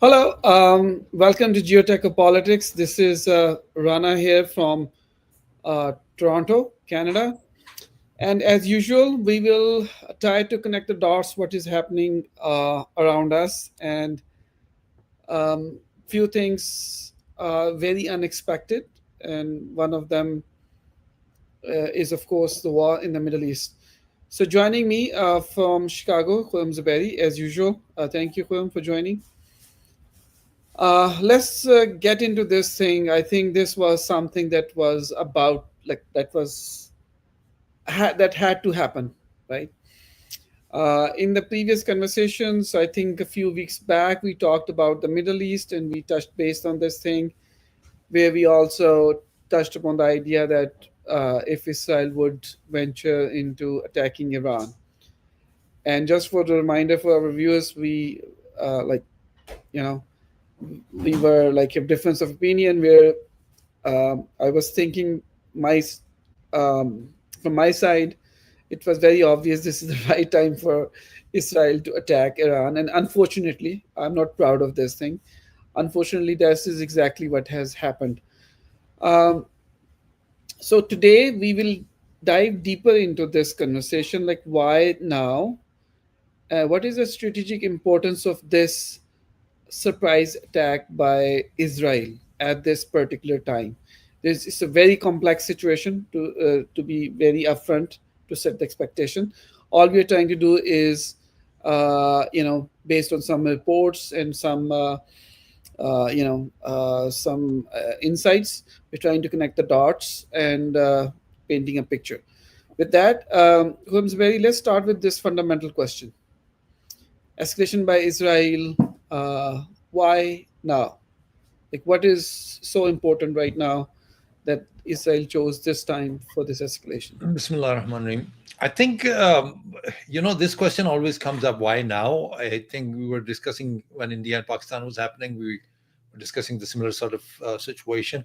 Hello, welcome to Geotech This is Rana here from Toronto, Canada. And as usual, we will try to connect the dots, what is happening around us, and few things very unexpected. And one of them is, of course, the war in the Middle East. So joining me from Chicago, Khurram Zuberi, as usual. Thank you, Khurram, for joining. Let's get into this thing. I think this was something that was about like that had to happen, right? In the previous conversations, I think a few weeks back, we talked about the Middle East and we touched based on this thing, where we also touched upon the idea that if Israel would venture into attacking Iran. And just for the reminder for our viewers, we you know, we were like a difference of opinion where I was thinking my from my side, it was very obvious this is the right time for Israel to attack Iran, and unfortunately, I'm not proud of this thing. Unfortunately, this is exactly what has happened. Um, so today we will dive deeper into this conversation, like why now? What is the strategic importance of this surprise attack by Israel at this particular time? It's a very complex situation to be very upfront to set the expectation. All we are trying to do is, based on some reports and some insights, we're trying to connect the dots and painting a picture. With that, Holmesbury, let's start with this fundamental question: escalation by Israel. Why now? Like, what is so important right now that Israel chose this time for this escalation? Bismillah ar-Rahman ar-Rahim. I think, this question always comes up. Why now? I think we were discussing when India and Pakistan was happening, we were discussing the similar sort of situation.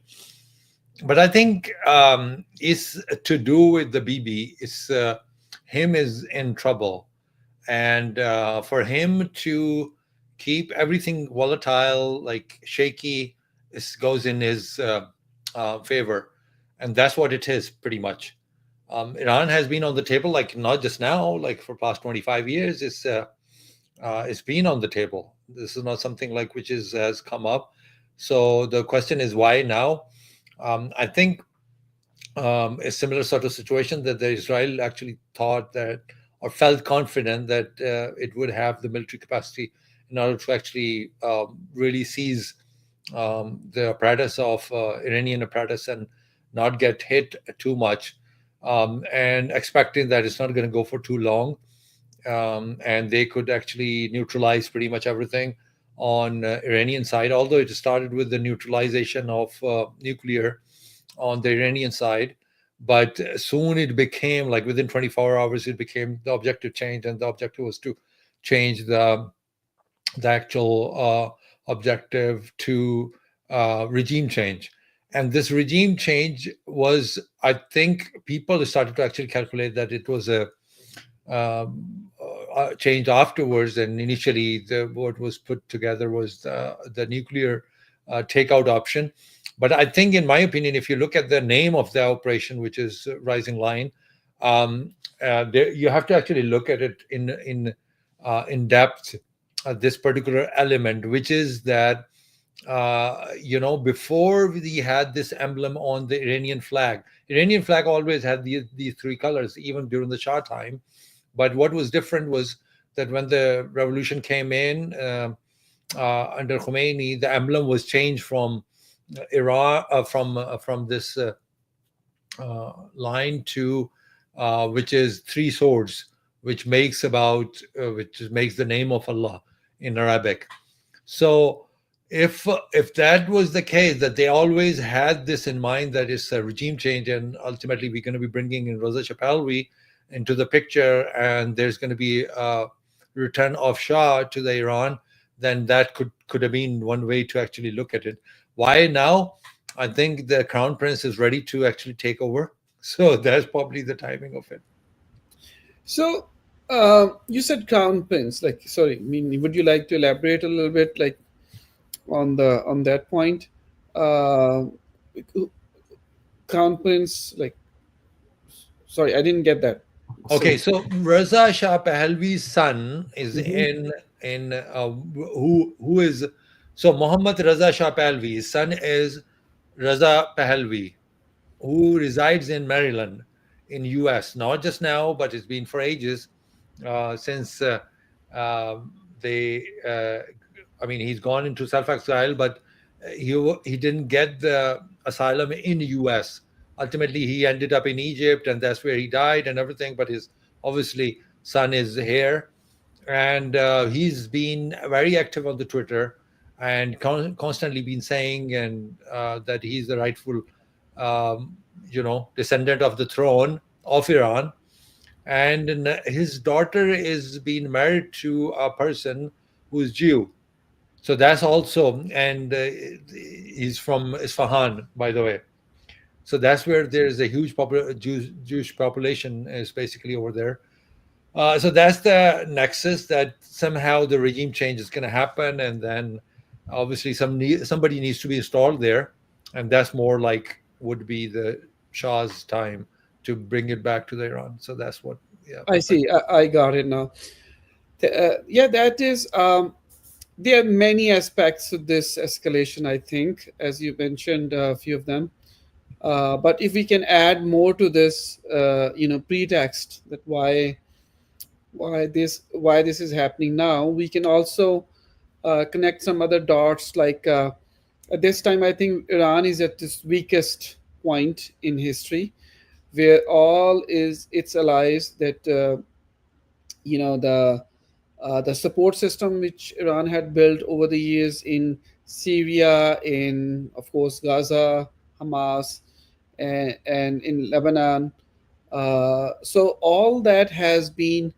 But I think it's to do with the BB. It's him is in trouble. And for him to keep everything volatile, like shaky, this goes in his favor. And that's what it is, pretty much. Iran has been on the table, like not just now, like for past 25 years. It's been on the table. This is not something like which is has come up. So the question is why now? I think a similar sort of situation that the Israel actually thought that or felt confident that it would have the military capacity in order to actually really seize the apparatus of Iranian apparatus and not get hit too much, and expecting that it's not going to go for too long, and they could actually neutralize pretty much everything on Iranian side. Although it started with the neutralization of nuclear on the Iranian side, but soon it became like within 24 hours it became the objective change, and the objective was to change the actual objective to regime change. And this regime change was, I think, people started to actually calculate that it was a change afterwards. And initially, what was put together was the nuclear takeout option. But I think, in my opinion, if you look at the name of the operation, which is Rising Line, you have to actually look at it in depth. This particular element, which is that before we had this emblem on the Iranian flag always had these three colors, even during the Shah time. But what was different was that when the revolution came in under Khomeini, the emblem was changed from Iran, from this line to which is three swords, which makes the name of Allah in Arabic. So if that was the case, that they always had this in mind, that it's a regime change, and ultimately we're going to be bringing in Rosa Chapalvi into the picture, and there's going to be a return of Shah to the Iran, then that could have been one way to actually look at it. Why now? I think the crown prince is ready to actually take over, so that's probably the timing of it. So, you said crown prince. Like, sorry, I mean, would you like to elaborate a little bit? Like, on that point. Uh, Crown Prince, like, sorry, I didn't get that. Okay, So. so Raza Shah Pahlavi's son is Mhm. in who is so Mohammad Raza Shah Pahlavi's son is Raza Pahlavi, who resides in Maryland in US, not just now, but it's been for ages, since they I mean he's gone into self-exile, but he didn't get the asylum in US. Ultimately he ended up in Egypt, and that's where he died and everything, but his obviously son is here, and he's been very active on the Twitter, and constantly been saying and that he's the rightful, descendant of the throne of Iran, and his daughter is being married to a person who's Jew. So that's also, and he's from Isfahan, by the way. So that's where there's a huge Jewish population is basically over there. So that's the nexus that somehow the regime change is going to happen, and then obviously somebody needs to be installed there, and that's more like would be the Shah's time to bring it back to the Iran. So that's what, yeah. I But see. I got it now. Yeah, that is. There are many aspects of this escalation. I think, as you mentioned, a few of them. But if we can add more to this, pretext that why this is happening now, we can also connect some other dots. Like at this time, I think Iran is at its weakest point in history, where all is its allies that the support system which Iran had built over the years in Syria, in of course Gaza, Hamas, and in Lebanon. So all that has been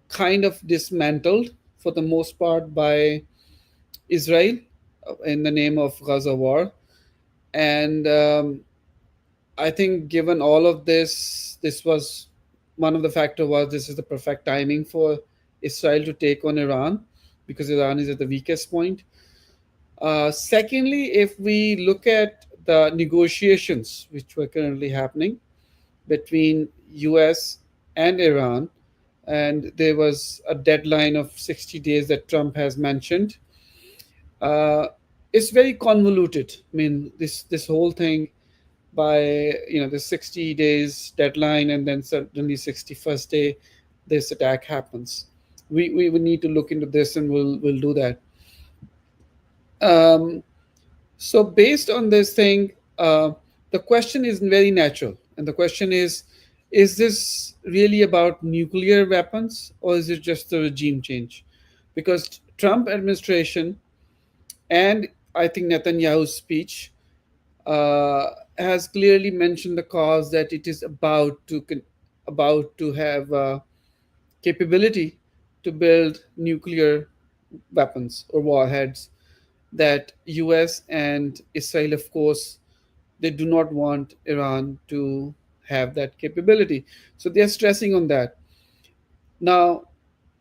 kind of dismantled for the most part by Israel in the name of Gaza war. And I think given all of this, this was one of the factor was this is the perfect timing for Israel to take on Iran because Iran is at the weakest point. Secondly, if we look at the negotiations which were currently happening between US and Iran, and there was a deadline of 60 days that Trump has mentioned. Uh, it's very convoluted. I mean, this whole thing by the 60 days deadline, and then suddenly 61st day this attack happens. We will need to look into this, and we'll do that. um, so based on this thing, the question is very natural, and the question is this really about nuclear weapons, or is it just the regime change? Because Trump administration, and I think Netanyahu's speech uh, has clearly mentioned the cause that it is about to have capability to build nuclear weapons or warheads. That U.S. and Israel, of course, they do not want Iran to have that capability, so they are stressing on that. Now,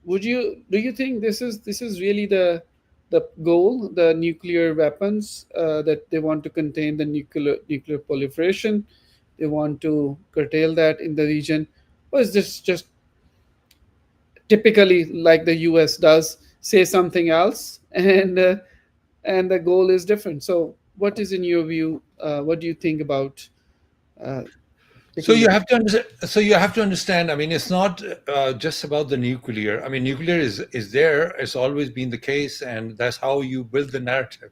do you think this is really the goal, the nuclear weapons, that they want to contain the nuclear proliferation, they want to curtail that in the region, or is this just typically like the US does, say something else, and the goal is different? So what is in your view, what do you think about uh, so taking the. you have to understand. I mean, it's not just about the nuclear. I mean, nuclear is there. It's always been the case, and that's how you build the narrative.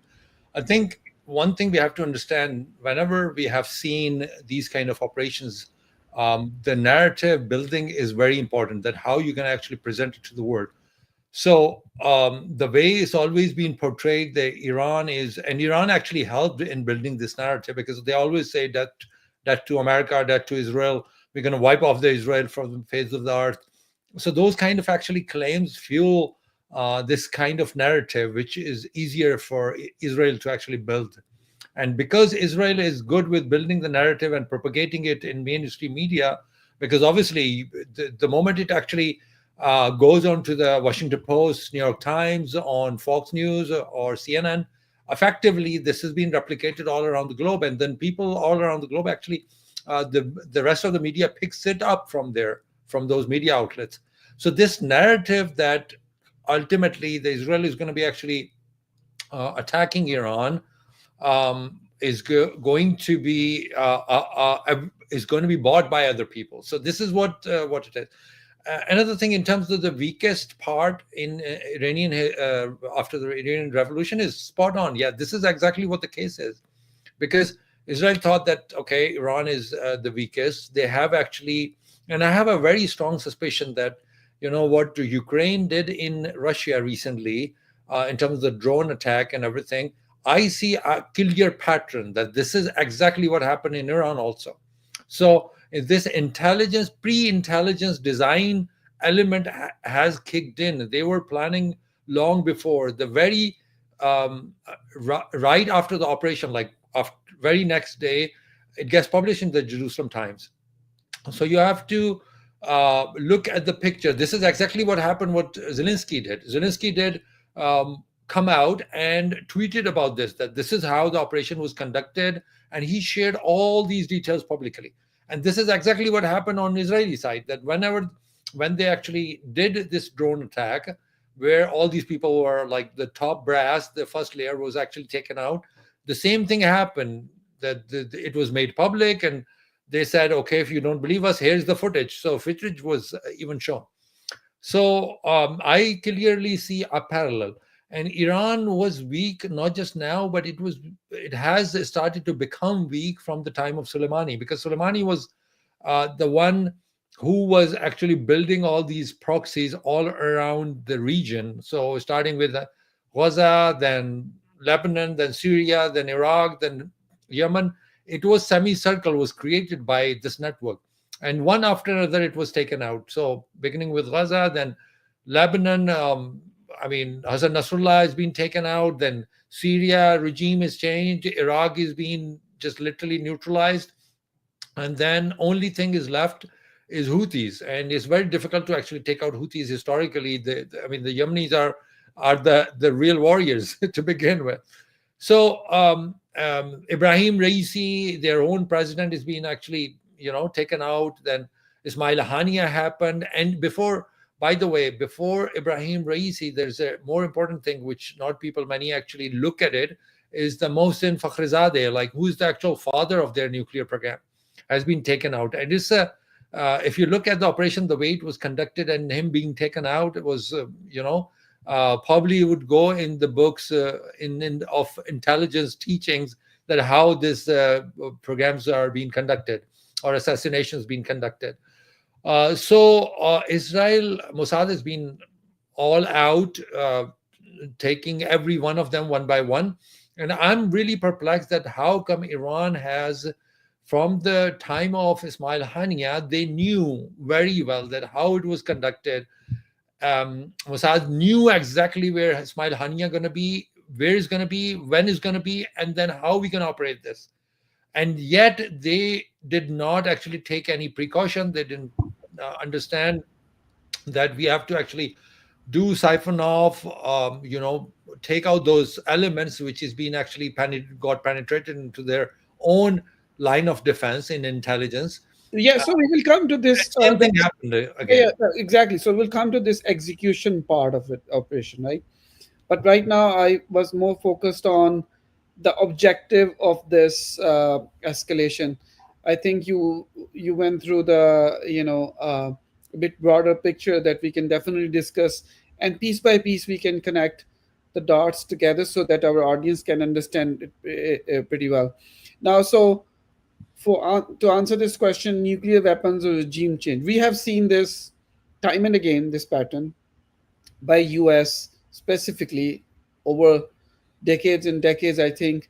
I think one thing we have to understand whenever we have seen these kind of operations, the narrative building is very important. That how you can actually present it to the world. So the way it's always been portrayed, that Iran is, and Iran actually helped in building this narrative because they always say that to America, that to Israel, we're going to wipe off the Israel from the face of the earth. So those kind of actually claims fuel this kind of narrative, which is easier for Israel to actually build. And because Israel is good with building the narrative and propagating it in mainstream media, because obviously the moment it actually goes on to the Washington Post, New York Times, on Fox News or CNN, effectively this has been replicated all around the globe, and then people all around the globe actually, the rest of the media picks it up from there, from those media outlets. So this narrative that ultimately the Israel is going to be actually attacking Iran, is going to be is going to be bought by other people. So this is what it is. Another thing in terms of the weakest part in Iranian after the Iranian Revolution is spot on. Yeah, this is exactly what the case is, because Israel thought that okay, Iran is the weakest. They have actually, and I have a very strong suspicion that what Ukraine did in Russia recently, in terms of the drone attack and everything. I see a clear pattern that this is exactly what happened in Iran also. So this intelligence, pre-intelligence design element has kicked in. They were planning long before the very right after the operation, like after, very next day, it gets published in the Jerusalem Times. So you have to look at the picture. This is exactly what happened. What Zelensky did. Zelensky did come out and tweeted about this. That this is how the operation was conducted, and he shared all these details publicly. And this is exactly what happened on the Israeli side. That when they actually did this drone attack, where all these people were like the top brass, the first layer was actually taken out. The same thing happened. That it was made public, and they said, okay, if you don't believe us, here's the footage. So footage was even shown. So I clearly see a parallel. And Iran was weak not just now, but it has started to become weak from the time of Soleimani, because Soleimani was the one who was actually building all these proxies all around the region. So starting with Gaza, then Lebanon, then Syria, then Iraq, then Yemen. It was semicircle was created by this network, and one after another it was taken out. So beginning with Gaza, then Lebanon, I mean Hassan Nasrallah has been taken out, then Syria regime is changed, Iraq is being just literally neutralized, and then only thing is left is Houthis, and it's very difficult to actually take out Houthis historically. I mean the Yemenis are the real warriors to begin with. So Ibrahim Raisi, their own president, is being actually taken out. Then Ismail Hania happened, and before, by the way, before Ibrahim Raisi, there's a more important thing which not people many actually look at it, is the Mohsen Fakhrizadeh, like who's the actual father of their nuclear program, has been taken out. And it's a if you look at the operation, the way it was conducted, and him being taken out, it was probably would go in the books in of intelligence teachings, that how these programs are being conducted, or assassinations being conducted. Israel Mossad has been all out, taking every one of them one by one, and I'm really perplexed that how come Iran has, from the time of Ismail Hania, they knew very well that how it was conducted. Mossad knew exactly where Ismail Hania going to be, where it's going to be, when it's going to be, and then how we can operate this. And yet they did not actually take any precaution. They didn't understand that we have to actually do siphon off, take out those elements which is being actually got penetrated into their own line of defense in intelligence. Yeah, so we will come to this. Same thing happened Yeah, again. exactly. So we'll come to this execution part of it, operation, right? But right now, I was more focused on the objective of this escalation. I think you went through the a bit broader picture that we can definitely discuss, and piece by piece we can connect the dots together so that our audience can understand it pretty well. Now, so to answer this question, nuclear weapons or regime change, we have seen this time and again. This pattern by US specifically over decades and decades. I think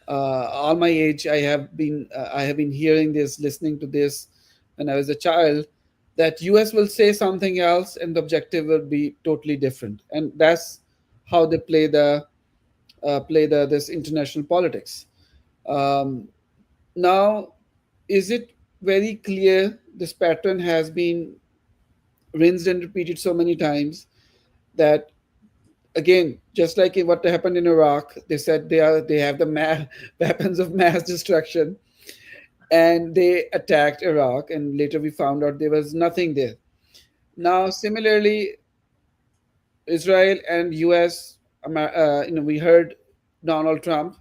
all my age I have been hearing this, listening to this when I was a child, that US will say something else and the objective will be totally different, and that's how they play the this international politics. Um, Now, is it very clear this pattern has been rinsed and repeated so many times that again, just like in what happened in Iraq, they said they have the weapons of mass destruction, and they attacked Iraq, and later we found out there was nothing there. Now, similarly, Israel and U.S. We heard Donald Trump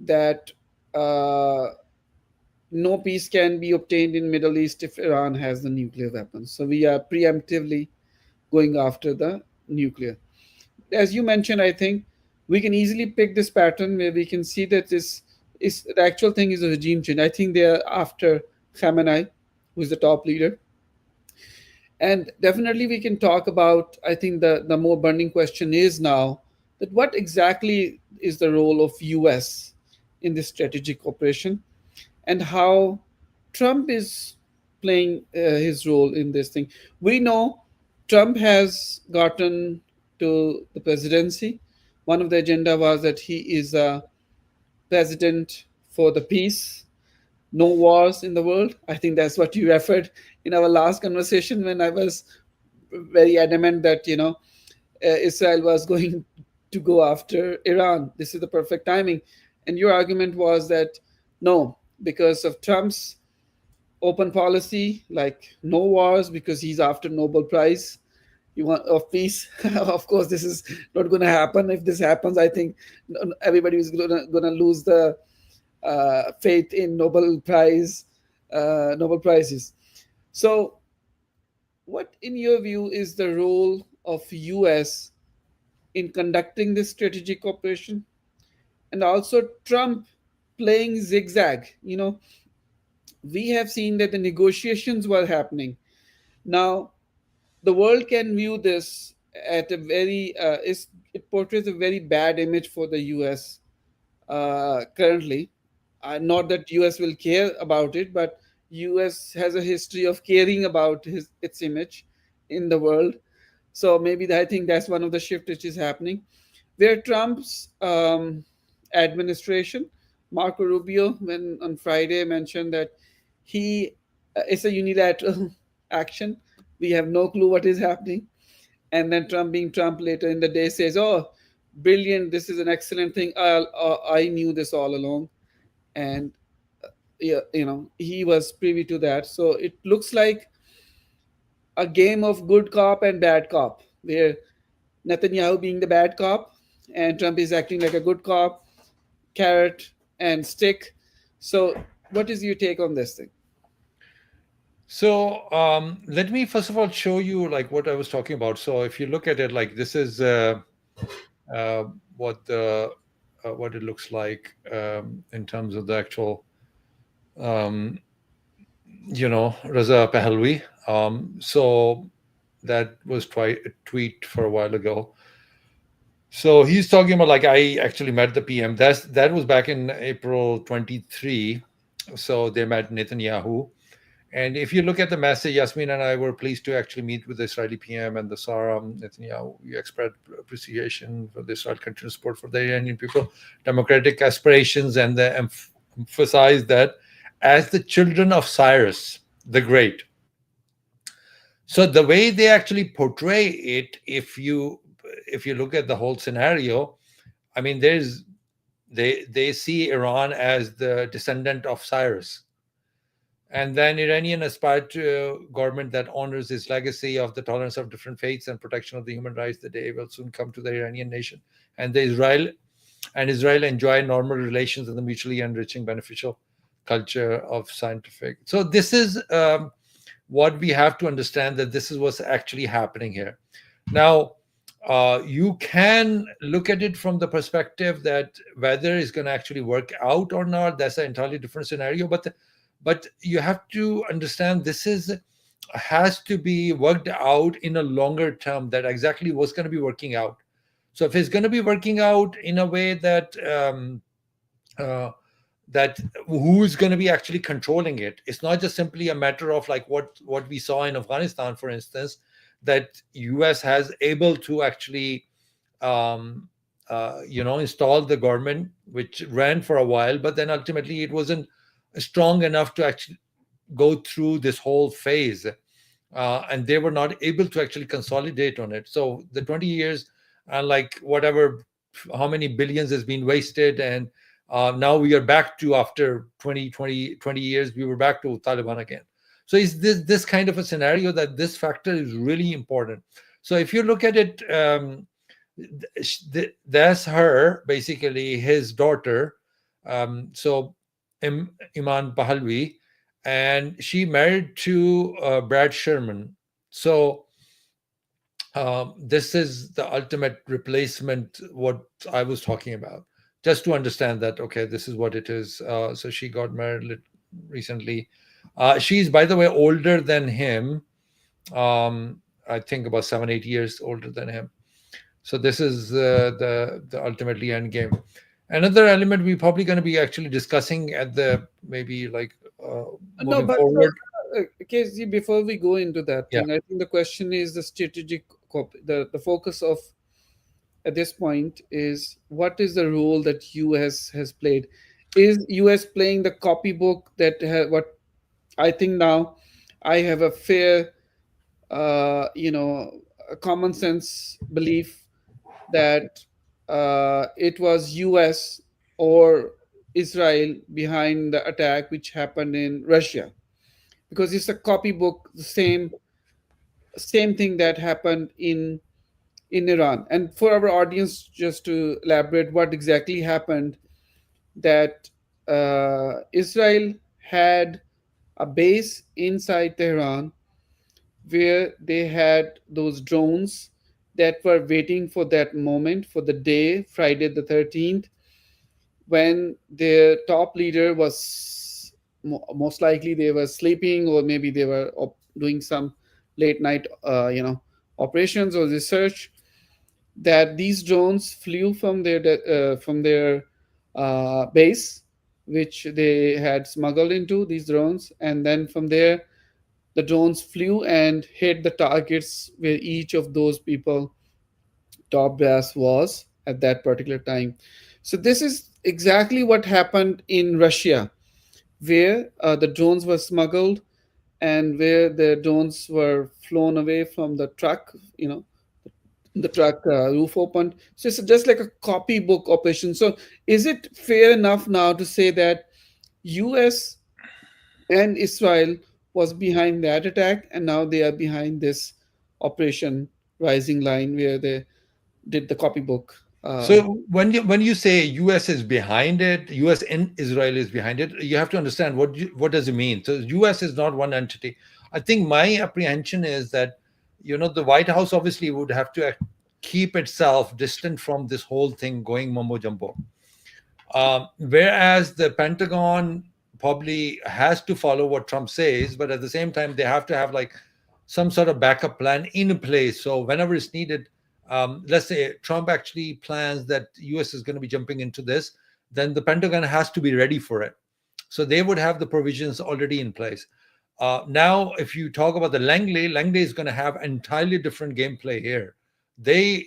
that uh, no peace can be obtained in Middle East if Iran has the nuclear weapons. So we are preemptively going after the nuclear. As you mentioned, I think we can easily pick this pattern where we can see that this is the actual thing is a regime change. I think they are after Khamenei, who is the top leader. And definitely we can talk about, I think the more burning question is now that what exactly is the role of US in this strategic operation, and how Trump is playing his role in this thing. We know Trump has gotten to the presidency. One of the agenda was that he is a president for the peace, no wars in the world. I think that's what you referred in our last conversation when I was very adamant that Israel was going to go after Iran. This is the perfect timing, and your argument was that no, because of Trump's open policy, like no wars, because he's after Nobel Prize. You want of peace. Of course, this is not going to happen. If this happens, I think everybody is going to lose the faith in Nobel Prizes. So, what, in your view, is the role of U.S. in conducting this strategic operation, and also Trump playing zigzag? We have seen that the negotiations were happening. Now, the world can view this at a very it portrays a very bad image for the US currently. Not that US will care about it, but US has a history of caring about its image in the world. So maybe I think that's one of the shift which is happening, where Trump's administration, Marco Rubio, when on Friday mentioned that he it's a unilateral action. We have no clue what is happening. And then Trump, being Trump, later in the day says, "Oh, brilliant! This is an excellent thing. I knew this all along." And yeah, he was privy to that. So it looks like a game of good cop and bad cop, where Netanyahu being the bad cop and Trump is acting like a good cop, carrot and stick. So, what is your take on this thing? So let me first of all show you like what I was talking about. So if you look at it, like this is uh, what the what it looks like in terms of the actual, um, Raza Pahlavi. So that was a tweet for a while ago. So he's talking about like I actually met the PM. That was back in April 23. So they met Netanyahu. And if you look at the message, Yasmin and I were pleased to actually meet with the Israeli PM and the Sarah Netanyahu. We expressed appreciation for the Israel continued support for the Iranian people, democratic aspirations, and emphasized that as the children of Cyrus the Great. So the way they actually portray it, if you look at the whole scenario, I mean, they see Iran as the descendant of Cyrus, and then Iranian aspire to a government that honors his legacy of the tolerance of different faiths and protection of the human rights. The day will soon come to the Iranian nation, and Israel enjoy normal relations and the mutually enriching, beneficial culture of scientific. So this is what we have to understand, that this is what's actually happening here. Now, you can look at it from the perspective that whether it's going to actually work out or not, that's an entirely different scenario. But you have to understand this is has to be worked out in a longer term, that exactly what's going to be working out. So if it's going to be working out in a way that uh, that who's going to be actually controlling it, it's not just simply a matter of like what we saw in Afghanistan, for instance, that US has able to actually um, install the government, which ran for a while, but then ultimately it wasn't strong enough to actually go through this whole phase, and they were not able to actually consolidate on it. So the 20 years and like whatever, how many billions has been wasted, and now we are back to, after 20 years, we were back to Taliban again. So is this kind of a scenario that this factor is really important. So if you look at it, that's her, basically his daughter. So Iman Pahalvi, and she married to Brad Sherman. So this is the ultimate replacement, what I was talking about. Just to understand that, okay, this is what it is. So she got married recently. She's, by the way, older than him. I think about 7 8 years older than him. So this is the ultimately end game. Another element we're probably going to be actually discussing at the, maybe like No, moving but so, forward. KC, before we go into that Yeah. thing, I think the question is the strategic, the focus of at this point is what is the role that US has played? Is US playing the copybook that what I think now I have a fair, a common sense belief that it was US or Israel behind the attack which happened in Russia, because it's a copybook, the same thing that happened in Iran. And for our audience, just to elaborate what exactly happened, that Israel had a base inside Tehran where they had those drones that were waiting for that moment, for the day, Friday the 13th, when their top leader was most likely they were sleeping, or maybe they were doing some late night operations or research, that these drones flew from their base, which they had smuggled into these drones, and then from there the drones flew and hit the targets where each of those people top brass was at that particular time. So this is exactly what happened in Russia, where the drones were smuggled and where the drones were flown away from the truck. The truck roof opened. So it's just like a copybook operation. So is it fair enough now to say that U.S. and Israel was behind that attack, and now they are behind this Operation Rising Line, where they did the copybook? So when you say US is behind it, US and Israel is behind it, you have to understand what does it mean. So US is not one entity. I think my apprehension is that, the White House obviously would have to keep itself distant from this whole thing going mumbo jumbo. Whereas the Pentagon probably has to follow what Trump says, but at the same time, they have to have like some sort of backup plan in place. So whenever it's needed, let's say Trump actually plans that US is going to be jumping into this, then the Pentagon has to be ready for it. So they would have the provisions already in place. Now, if you talk about the Langley is going to have entirely different gameplay here. They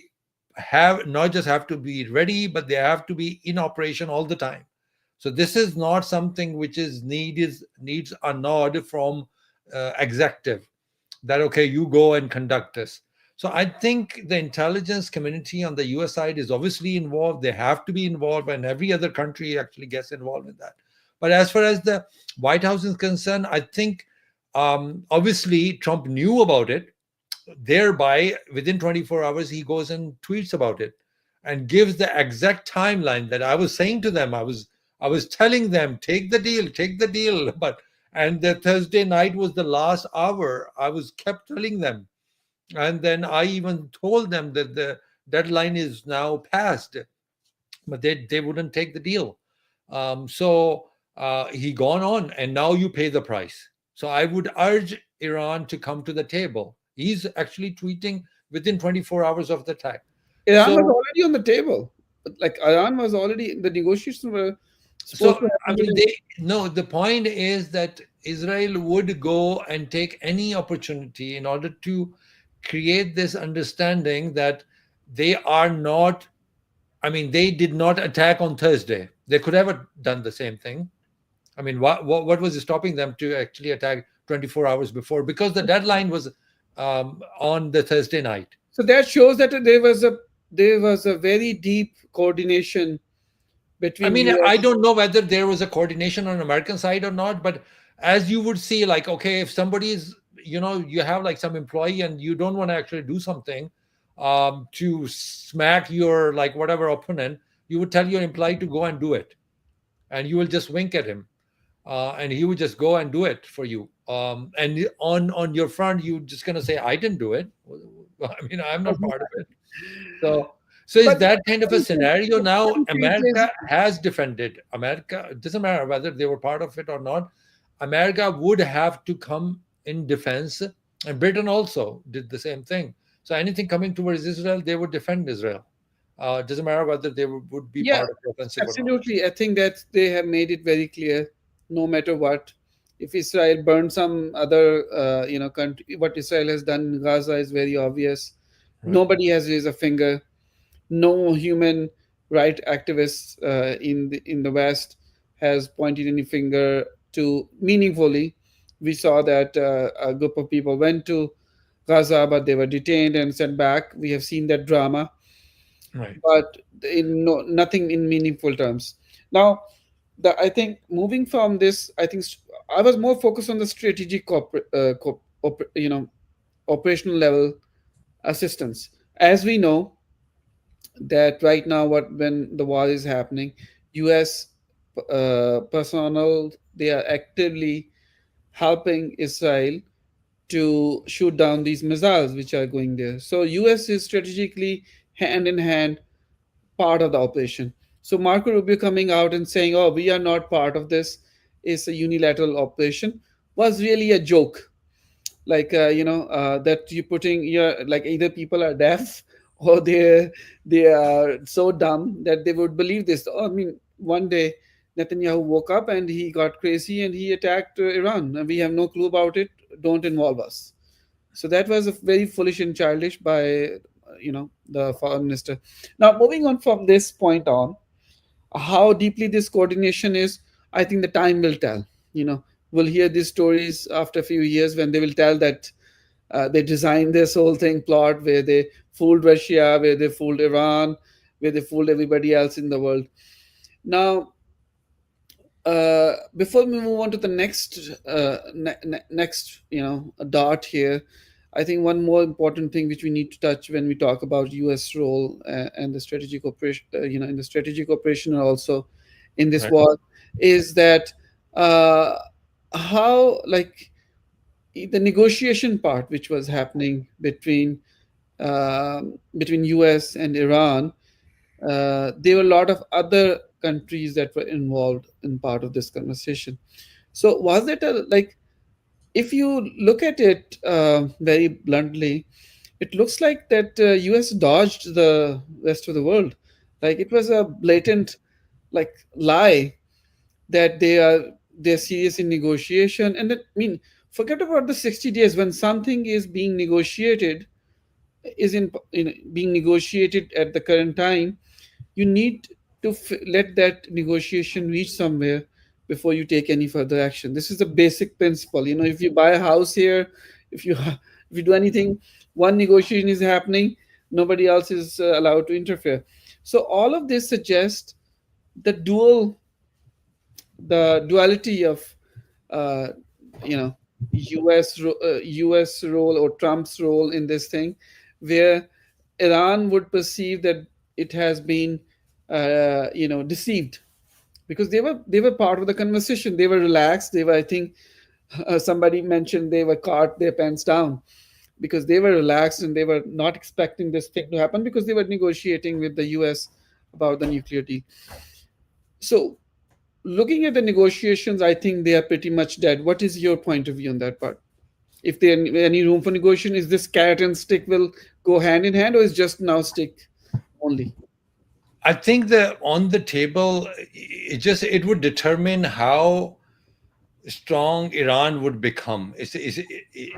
have not just have to be ready, but they have to be in operation all the time. So this is not something which needs a nod from executive that, okay, you go and conduct this. So I think the intelligence community on the US side is obviously involved. They have to be involved, and every other country actually gets involved in that. But as far as the White House is concerned, I think obviously Trump knew about it. Thereby, within 24 hours, he goes and tweets about it and gives the exact timeline that I was saying to them. I was telling them, take the deal. But and the Thursday night was the last hour. I was kept telling them, and then I even told them that the deadline is now passed, but they wouldn't take the deal. So he gone on, and now you pay the price. So I would urge Iran to come to the table. He's actually tweeting within 24 hours of the attack. Iran was So already on the table. Like Iran was already, the negotiations were supposed so to I happen mean, within. they no. The point is that Israel would go and take any opportunity in order to create this understanding that they are not. I mean, they did not attack on Thursday. They could have done the same thing. I mean, what was stopping them to actually attack 24 hours before? Because the deadline was on the Thursday night. So that shows that there was a there was a very deep coordination I between mean, I US. don't know whether there was a coordination on American side or not, but as you would see, like, okay, if somebody is, you have like some employee and you don't want to actually do something to smack your like whatever opponent, you would tell your employee to go and do it, and you will just wink at him, and he would just go and do it for you. And on your front, you're just gonna say, "I didn't do it." I mean, I'm not part of it. So, so is But that kind of a point is, scenario the now? point is, America has defended. America, it doesn't matter whether they were part of it or not. America would have to come in defense, and Britain also did the same thing. So anything coming towards Israel, they would defend Israel. It doesn't matter whether they would be yeah, part of the offensive or not. absolutely. I think that they have made it very clear, no matter what. If Israel burns some other, country, what Israel has done in Gaza is very obvious. Right, Nobody has raised a finger. No human right activists in the West has pointed any finger to meaningfully. We saw that a group of people went to Gaza, but they were detained and sent back. We have seen that drama, right, but in nothing in meaningful terms. Now, I think moving from this, I think I was more focused on the strategic operational level assistance. As we know, that right now, when the war is happening, U.S. Personnel, they are actively helping Israel to shoot down these missiles which are going there. So U.S. is strategically hand in hand part of the operation. So Marco Rubio coming out and saying, "Oh, we are not part of this. It's a unilateral operation," was really a joke. Like that you putting your, like, either people are deaf or they are so dumb that they would believe this. Oh, I mean, one day Netanyahu woke up and he got crazy and he attacked Iran, and we have no clue about it. Don't involve us. So that was a very foolish and childish by the foreign minister. Now, moving on from this point on, how deeply this coordination is, I think the time will tell. We'll hear these stories after a few years when they will tell that they designed this whole thing plot where they fooled Russia, where they fooled Iran, where they fooled everybody else in the world. Now, before we move on to the next dot here, I think one more important thing which we need to touch when we talk about U.S. role and the strategic operation, in the strategic operation and also in this right. war, is that uh, how, like, the negotiation part which was happening between U.S. and Iran. There were a lot of other countries that were involved in part of this conversation. So was it a, like, if you look at it very bluntly, it looks like that US dodged the rest of the world. Like, it was a blatant, like, lie that they're serious in negotiation. And that, I mean, forget about the 60 days. When something is being negotiated, being negotiated at the current time, you need to let that negotiation reach somewhere before you take any further action. This is the basic principle. If you buy a house here, if you if you do anything, one negotiation is happening, nobody else is allowed to interfere. So all of this suggests the duality of uh, you know US role or Trump's role in this thing, where Iran would perceive that it has been deceived, because they were part of the conversation. They were relaxed. They were, I think, somebody mentioned, they were caught their pants down because they were relaxed and they were not expecting this thing to happen because they were negotiating with the US about the nuclear deal. So, looking at the negotiations, I think they are pretty much dead. What is your point of view on that part? If there any room for negotiation, is this carrot and stick will go hand in hand, or is just now stick only? I think that on the table, it would determine how strong Iran would become is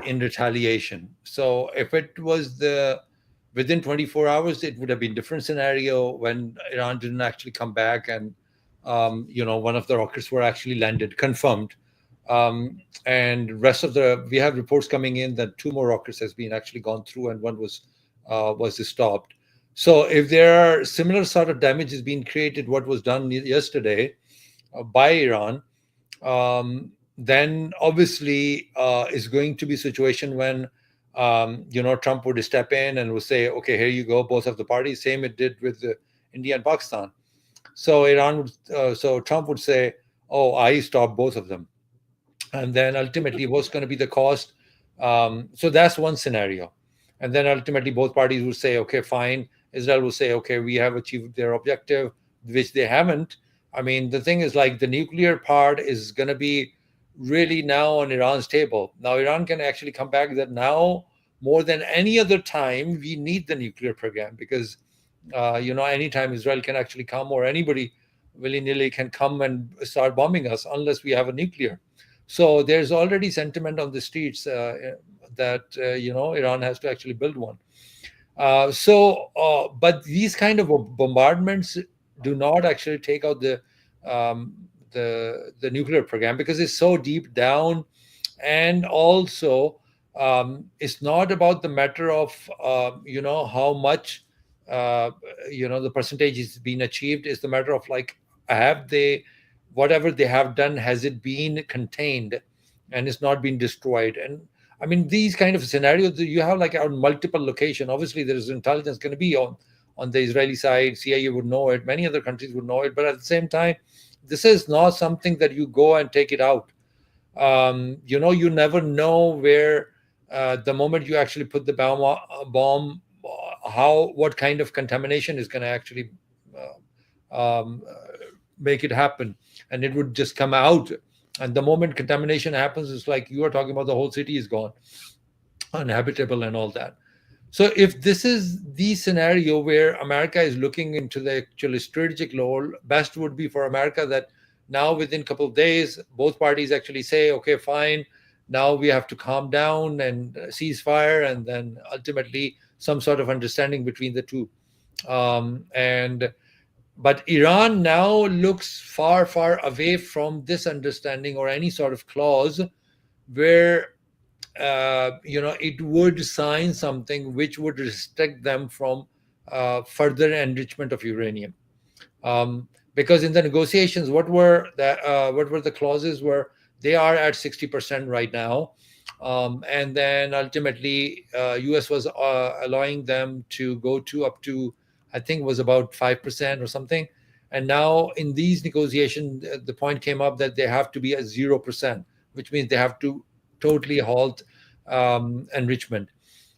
in retaliation. So if it was the within 24 hours, it would have been different scenario when Iran didn't actually come back and one of the rockets were actually landed, confirmed. And rest of the we have reports coming in that two more rockets has been actually gone through and one was stopped. So if there are similar sort of damages being created, what was done yesterday by Iran, then obviously is going to be a situation when Trump would step in and would say, okay, here you go, both of the parties. Same it did with India and Pakistan. So so Trump would say, oh, I stopped both of them, and then ultimately what's going to be the cost. So that's one scenario, and then ultimately both parties would say, okay, fine. Israel will say, okay, we have achieved their objective, which they haven't. I mean, the thing is, like, the nuclear part is going to be really now on Iran's table. Now Iran can actually come back that now more than any other time we need the nuclear program, because anytime Israel can actually come, or anybody willy-nilly can come and start bombing us unless we have a nuclear. So there's already sentiment on the streets that Iran has to actually build one. But these kind of bombardments do not actually take out um, the nuclear program, because it's so deep down, and also it's not about the matter of how much uh, the percentage is being achieved. It's the matter of, like, have they, whatever they have done, has it been contained and it's not been destroyed? And I mean, these kind of scenarios you have, like, on multiple location. Obviously there is intelligence going to be on the Israeli side. CIA would know it, many other countries would know it, but at the same time, this is not something that you go and take it out. You never know where, the moment you actually put the bomb, how, what kind of contamination is going to actually make it happen, and it would just come out. And the moment contamination happens, it's like you are talking about the whole city is gone, uninhabitable and all that. So if this is the scenario where America is looking into the actual strategic role, best would be for America that now within a couple of days, both parties actually say, okay, fine, now we have to calm down and cease fire, and then ultimately some sort of understanding between the two. And But Iran now looks far, far away from this understanding or any sort of clause where it would sign something which would restrict them from further enrichment of uranium. Because in the negotiations, what were the clauses? Were they are at 60% right now, and then ultimately U.S. was allowing them to go to up to, I think, was about 5% or something. And now in these negotiations, the point came up that they have to be at 0%, which means they have to totally halt enrichment.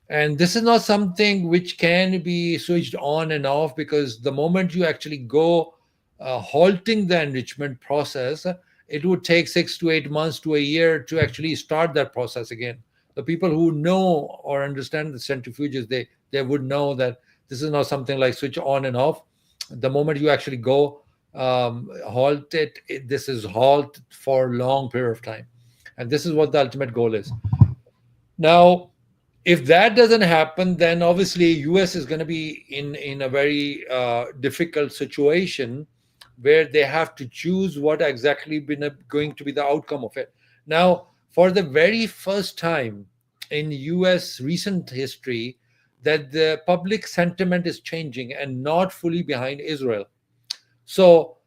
And this is not something which can be switched on and off, because the moment you actually go halting the enrichment process, it would take 6 to 8 months to a year to actually start that process again. The people who know or understand the centrifuges, they would know that this is not something like switch on and off. The moment you actually go halt this is halt for a long period of time, and this is what the ultimate goal is. Now, if that doesn't happen, then obviously US is going to be in a very difficult situation, where they have to choose what exactly been going to be the outcome of it. Now, for the very first time in US recent history, that the public sentiment is changing and not fully behind Israel. So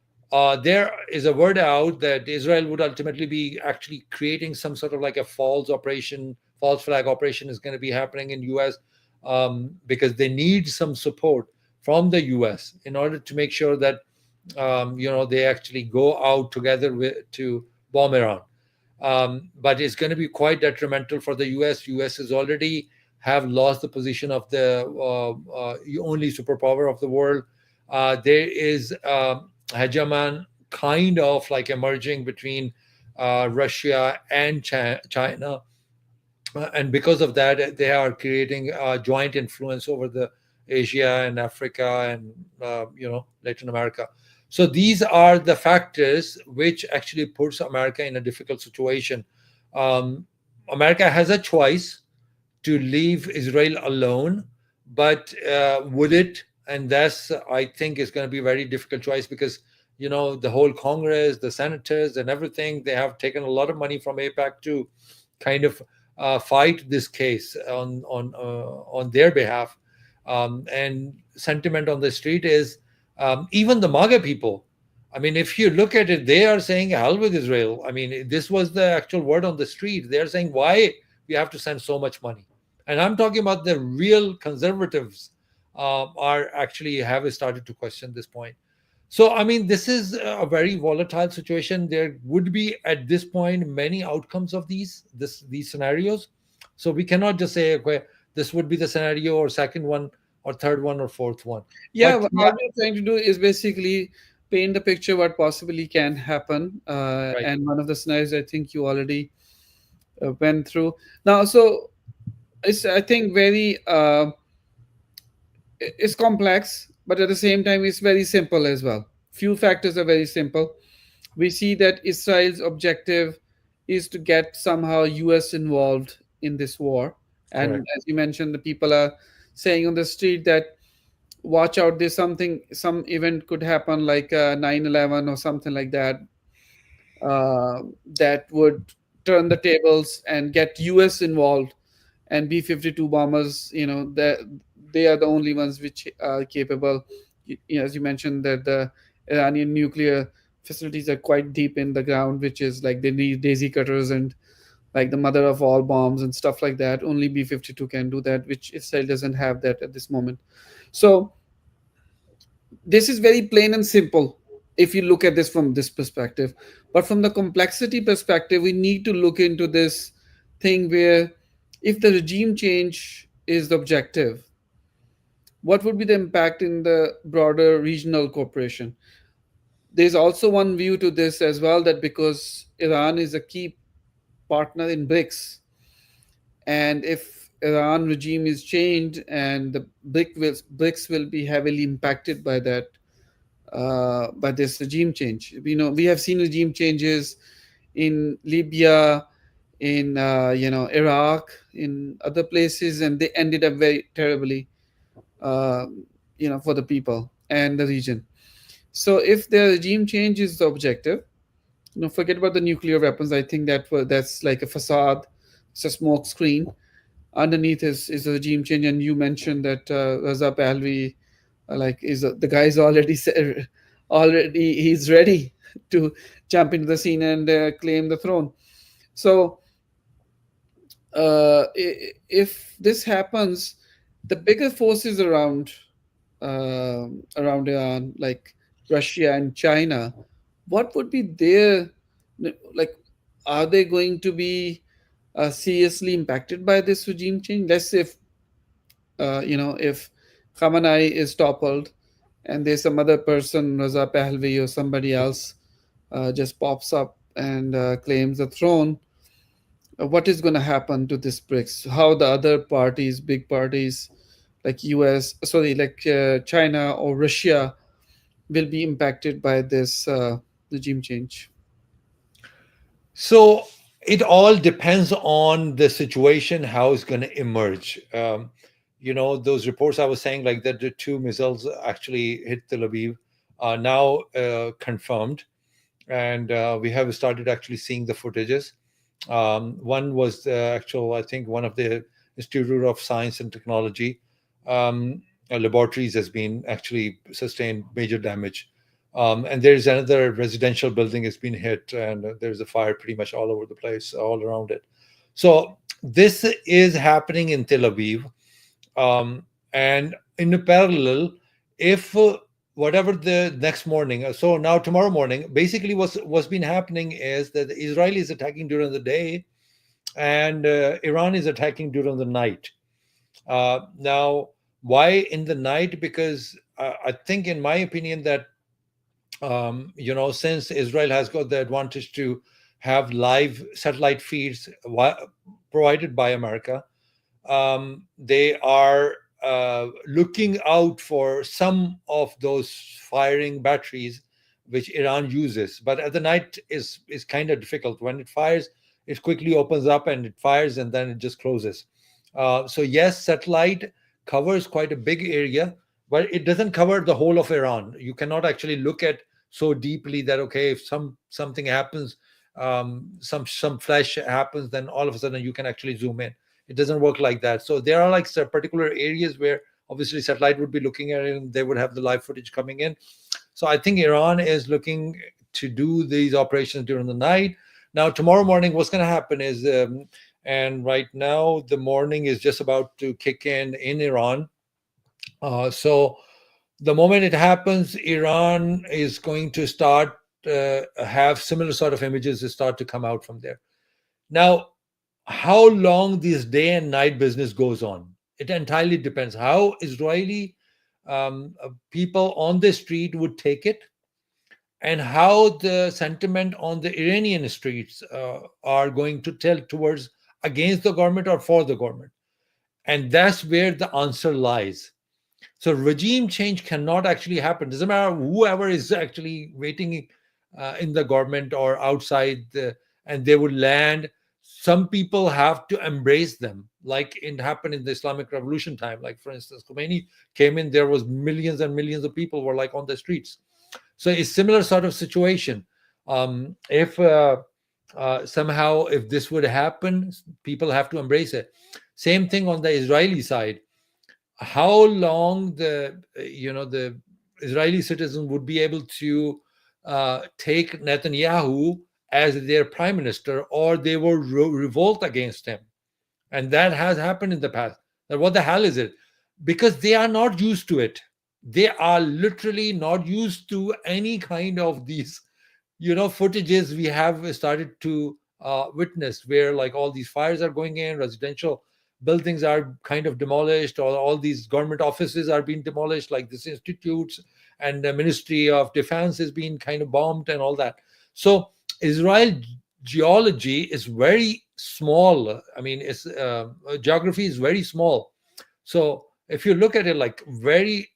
there is a word out that Israel would ultimately be actually creating some sort of like a false flag operation is going to be happening in US, because they need some support from the US in order to make sure that they actually go out together to bomb Iran. But it's going to be quite detrimental for the US. US has already have lost the position of the only superpower of the world. There is hegemon kind of like emerging between Russia and China, and because of that, they are creating a joint influence over the Asia and Africa and Latin America. So these are the factors which actually puts America in a difficult situation. Um, America has a choice to leave Israel alone, but would it? And that's, I think, is going to be a very difficult choice, because the whole Congress, the senators, and everything, they have taken a lot of money from APAC to kind of fight this case on their behalf. And sentiment on the street is, even the MAGA people. I mean, if you look at it, they are saying hell with Israel. I mean, this was the actual word on the street. They're saying why we have to send so much money. And I'm talking about the real conservatives, are actually have started to question this point. So, I mean, this is a very volatile situation. There would be at this point many outcomes of these scenarios. So we cannot just say, okay, this would be the scenario or second one or third one or fourth one. Yeah, But what yeah, all we're trying to do is basically paint the picture what possibly can happen. right, And one of the scenarios I think you already went through. Now, so it's, I think, very it's complex, but at the same time it's very simple as well. Few factors are very simple. We see that Israel's objective is to get somehow US involved in this war. And correct. as you mentioned, the people are saying on the street that watch out, there's something, some event could happen like 9/11 or something like that, that would turn the tables and get US involved. And B-52 bombers, they are the only ones which are capable. As you mentioned, that the Iranian nuclear facilities are quite deep in the ground, which is like they need daisy cutters and like the mother of all bombs and stuff like that. Only B-52 can do that, which Israel doesn't have that at this moment. So this is very plain and simple if you look at this from this perspective. But from the complexity perspective, we need to look into this thing where if the regime change is the objective, what would be the impact in the broader regional cooperation? There's also one view to this as well, that because Iran is a key partner in BRICS, and if Iran regime is changed, and the BRICS will be heavily impacted by this regime change. We have seen regime changes in Libya, in Iraq, in other places, and they ended up very terribly, uh, for the people and the region. So if the regime change is the objective, forget about the nuclear weapons. I think that's like a facade, it's a smoke screen. Underneath is a regime change, and you mentioned that Raza Pahlavi, like is the guy's already said, already he's ready to jump into the scene and claim the throne. So if this happens, the bigger forces around Iran, like Russia and China, what would be their, like? Are they going to be seriously impacted by this regime change? Let's say if Khamenei is toppled and there's some other person, Raza Pahlavi or somebody else, just pops up and claims the throne, what is going to happen to this BRICS? How the other parties, big parties like US, sorry, like China or Russia, will be impacted by this regime change? So it all depends on the situation, how it's going to emerge. Those reports I was saying, like that the two missiles actually hit Tel Aviv, are now confirmed, and we have started actually seeing the footages. One was the actual, I think, one of the Institute of Science and Technology laboratories has been actually sustained major damage. And there's another residential building has been hit, and there's a fire pretty much all over the place, all around it. So this is happening in Tel Aviv. And in a parallel, if whatever the next morning, so now tomorrow morning, basically what's been happening is that Israel is attacking during the day, and Iran is attacking during the night. Now, why in the night? Because I think, in my opinion, that since Israel has got the advantage to have live satellite feeds provided by America, they are looking out for some of those firing batteries which Iran uses. But at the night is kind of difficult. When it fires, it quickly opens up and it fires, and then it just closes. So yes, satellite covers quite a big area, but it doesn't cover the whole of Iran. You cannot actually look at so deeply that, okay, if something happens, some flash happens, then all of a sudden you can actually zoom in. It doesn't work like that. So there are like some particular areas where obviously satellite would be looking at it and they would have the live footage coming in. So I think Iran is looking to do these operations during the night. Now, tomorrow morning, what's going to happen is, and right now, the morning is just about to kick in Iran. So the moment it happens, Iran is going to start have similar sort of images that start to come out from there. Now, how long this day and night business goes on, it entirely depends how Israeli people on the street would take it, and how the sentiment on the Iranian streets are going to tell towards against the government or for the government. And that's where the answer lies. So regime change cannot actually happen. Doesn't matter whoever is actually waiting in the government or outside, and they would land. Some people have to embrace them, like it happened in the Islamic Revolution time. Like for instance, Khomeini came in, there was millions and millions of people were like on the streets. So it's similar sort of situation. If somehow if this would happen, people have to embrace it. Same thing on the Israeli side. How long the Israeli citizens would be able to take Netanyahu as their prime minister, or they will revolt against him, and that has happened in the past. That what the hell is it? Because they are not used to it. They are literally not used to any kind of these footages we have started to witness, where like all these fires are going in, residential buildings are kind of demolished, or all these government offices are being demolished, like this institutes, and the Ministry of Defense is being kind of bombed and all that. So Israel geology is very small. I mean, its geography is very small. So if you look at it, like very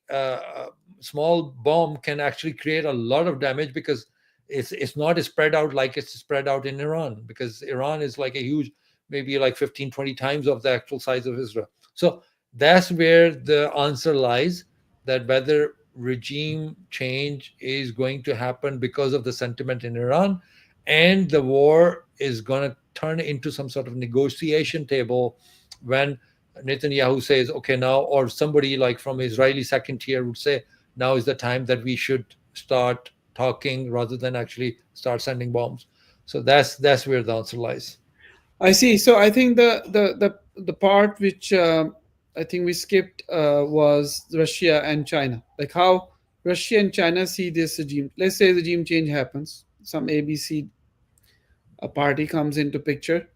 small bomb can actually create a lot of damage, because it's not spread out like it's spread out in Iran, because Iran is like a huge, maybe like 15, 20 times of the actual size of Israel. So that's where the answer lies, that whether regime change is going to happen because of the sentiment in Iran, and the war is going to turn into some sort of negotiation table when Netanyahu says, okay, now, or somebody like from Israeli second tier would say, now is the time that we should start talking rather than actually start sending bombs. So that's where the answer lies. I see. So I think the part which I think we skipped was Russia and China. Like how Russia and China see this regime. Let's say regime change happens. Some ABC a party comes into picture.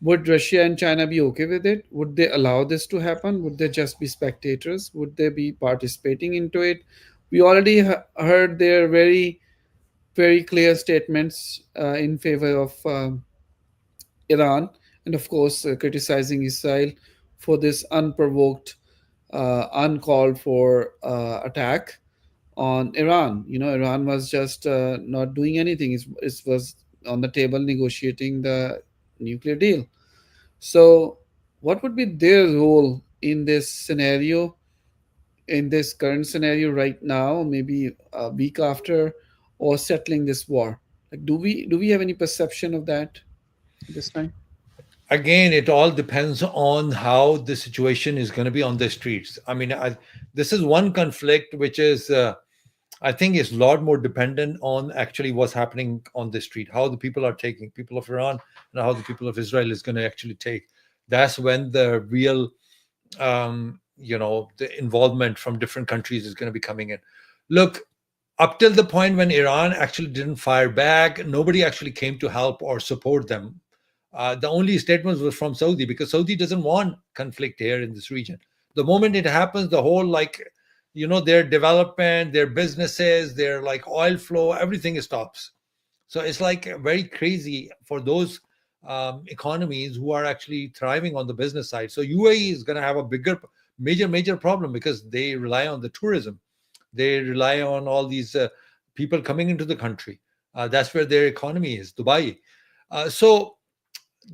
Would Russia and China be okay with it? Would they allow this to happen? Would they just be spectators? Would they be participating into it? We already heard their very clear statements in favor of Iran, and of course, criticizing Israel for this unprovoked, uncalled for attack on Iran. Iran was just not doing anything. It was on the table negotiating the nuclear deal. So, what would be their role in this scenario, in this current scenario right now, maybe a week after, or settling this war? Like, do we have any perception of that at this time? Again, it all depends on how the situation is going to be on the streets. I mean, this is one conflict which is I think is a lot more dependent on actually what's happening on the street, how the people are taking, people of Iran, and how the people of Israel is going to actually take. That's when the real the involvement from different countries is going to be coming in. Look, up till the point when Iran actually didn't fire back, nobody actually came to help or support them. The only statements were from Saudi, because Saudi doesn't want conflict here in this region. The moment it happens, the whole their development, their businesses, their like oil flow, everything stops. So it's like very crazy for those economies who are actually thriving on the business side. So UAE is going to have a bigger, major problem, because they rely on the tourism. They rely on all these people coming into the country. That's where their economy is, Dubai. So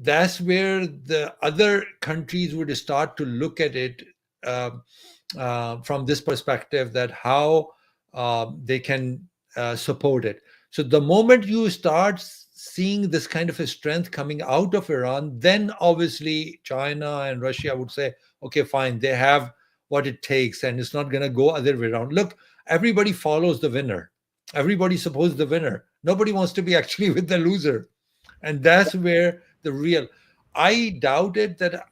that's where the other countries would start to look at it uh, from this perspective, that how they can support it. So the moment you start seeing this kind of a strength coming out of Iran, then obviously China and Russia would say, okay, fine, they have what it takes, and it's not going to go other way around. Look, everybody follows the winner. Everybody supports the winner. Nobody wants to be actually with the loser, and that's where the real. I doubted that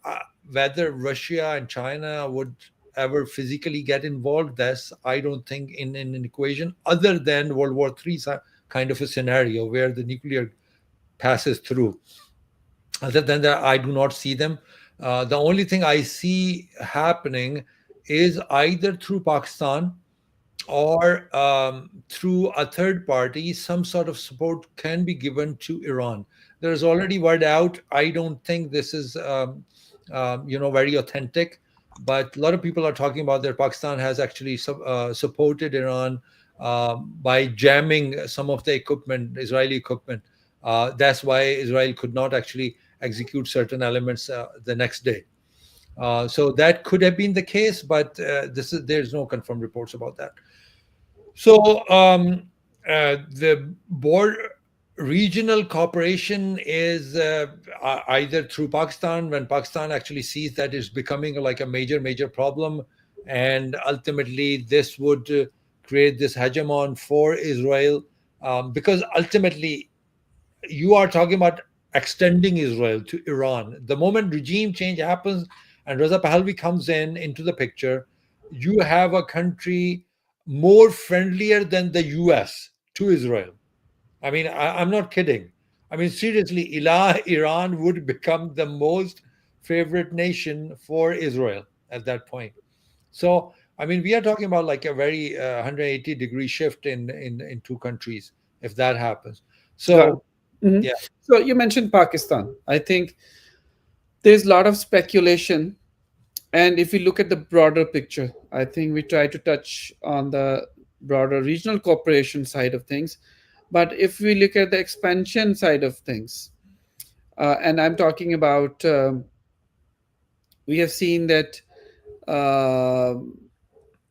whether Russia and China would ever physically get involved. That's, I don't think, in an equation other than World War III kind of a scenario where the nuclear passes through. Other than that, I do not see them. The only thing I see happening is either through Pakistan or through a third party, some sort of support can be given to Iran. There is already word out. I don't think this is, very authentic, but a lot of people are talking about that Pakistan has actually supported Iran by jamming some of the equipment, Israeli equipment. That's why Israel could not actually execute certain elements the next day. So that could have been the case, but there's no confirmed reports about that. So the board regional cooperation is either through Pakistan, when Pakistan actually sees that it's becoming like a major problem, and ultimately this would create this hegemon for Israel, because ultimately you are talking about extending Israel to Iran. The moment regime change happens and Reza Pahlavi comes in into the picture, you have a country more friendlier than the US to Israel. I mean, I'm not kidding. I mean, seriously, Iran would become the most favorite nation for Israel at that point. So, I mean, we are talking about like a very 180-degree shift in two countries if that happens. Got it. So, Mhm. yeah. So you mentioned Pakistan. I think there's a lot of speculation. And if we look at the broader picture, I think we try to touch on the broader regional cooperation side of things. But if we look at the expansion side of things, and I'm talking about, we have seen that uh,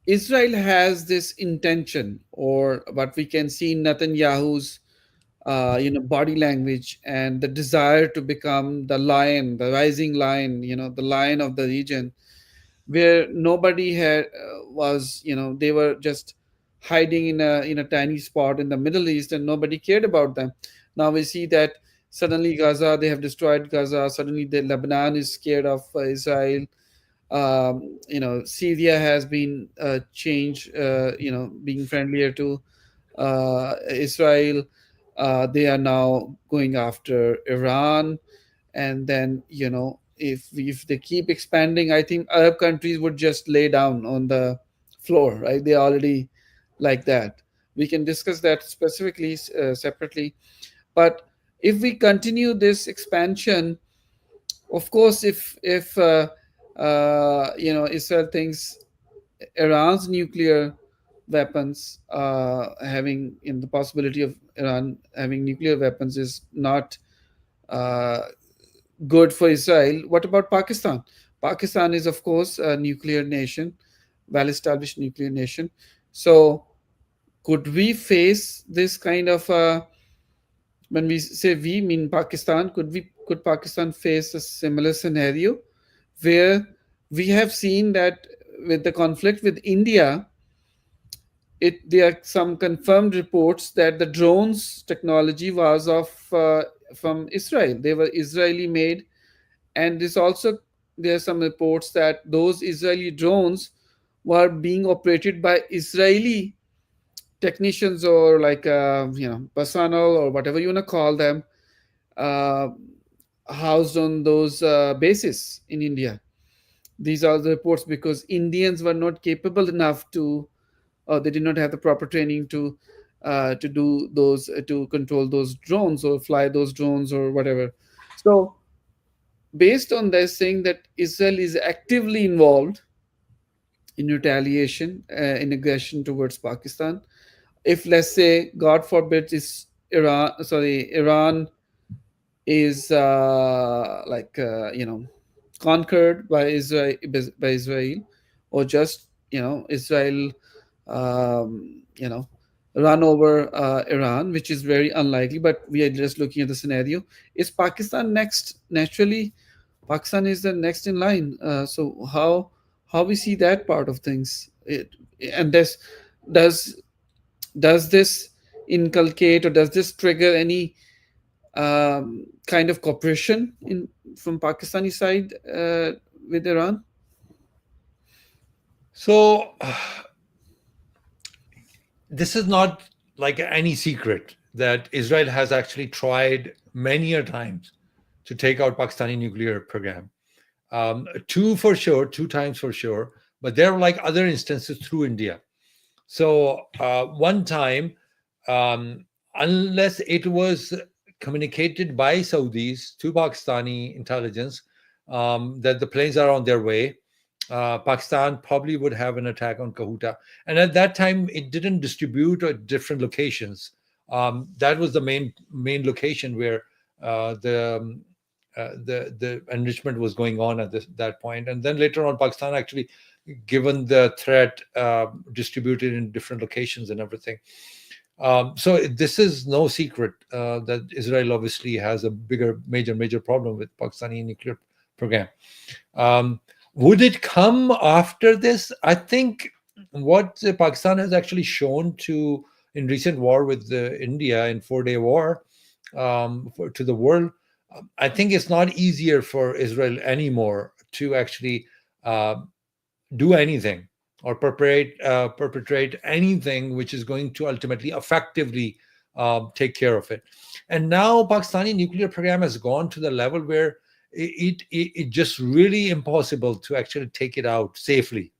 Israel has this intention, or what we can see in Netanyahu's body language, and the desire to become the lion, the rising lion, the lion of the region, where nobody had was, they were just hiding in a tiny spot in the Middle East, and nobody cared about them. Now we see that suddenly Gaza, they have destroyed Gaza. Suddenly the Lebanon is scared of Israel. Syria has been changed, being friendlier to Israel. They are now going after Iran. And then, if they keep expanding, I think Arab countries would just lay down on the floor, right? They already like that. We can discuss that specifically, separately. But if we continue this expansion, of course, if Israel thinks Iran's nuclear weapons, having in the possibility of Iran having nuclear weapons is not uh, good for Israel. What about Pakistan? Pakistan is, of course, a nuclear nation, well-established nuclear nation. So, could we face this kind of, when we say we mean Pakistan, could Pakistan face a similar scenario where we have seen that with the conflict with India, there are some confirmed reports that the drones technology was of from Israel. They were Israeli made, and this also, there are some reports that those Israeli drones were being operated by Israeli technicians, or like personnel, or whatever you want to call them, uh, housed on those bases in India. These are the reports, because Indians were not capable enough to, or they did not have the proper training to do those, to control those drones or fly those drones or whatever. So based on this, saying that Israel is actively involved in retaliation, in aggression towards Pakistan. If, let's say, God forbid, is Iran is conquered by Israel, or just Israel, you know run over Iran, which is very unlikely, but we are just looking at the scenario. Is Pakistan next? Naturally, Pakistan is the next in line. So how we see that part of things. And does does this inculcate, or does this trigger any kind of cooperation in from Pakistani side with Iran? So this is not like any secret that Israel has actually tried many a times to take out Pakistani nuclear program. Two for sure, two times for sure, but there are like other instances through India. So one time, unless it was communicated by Saudis to Pakistani intelligence that the planes are on their way, Pakistan probably would have an attack on Kahuta. And at that time, it didn't distribute at different locations. That was the main location where the enrichment was going on at that point. And then later on, Pakistan actually, given the threat, distributed in different locations and everything. So this is no secret that Israel obviously has a bigger, major problem with Pakistani nuclear program. Um, would it come after this? I think what Pakistan has actually shown to in recent war with India in 4 day war to the world, I think it's not easier for Israel anymore to actually uh, do anything or perpetrate anything which is going to ultimately effectively take care of it. And now Pakistani nuclear program has gone to the level where it just really impossible to actually take it out safely.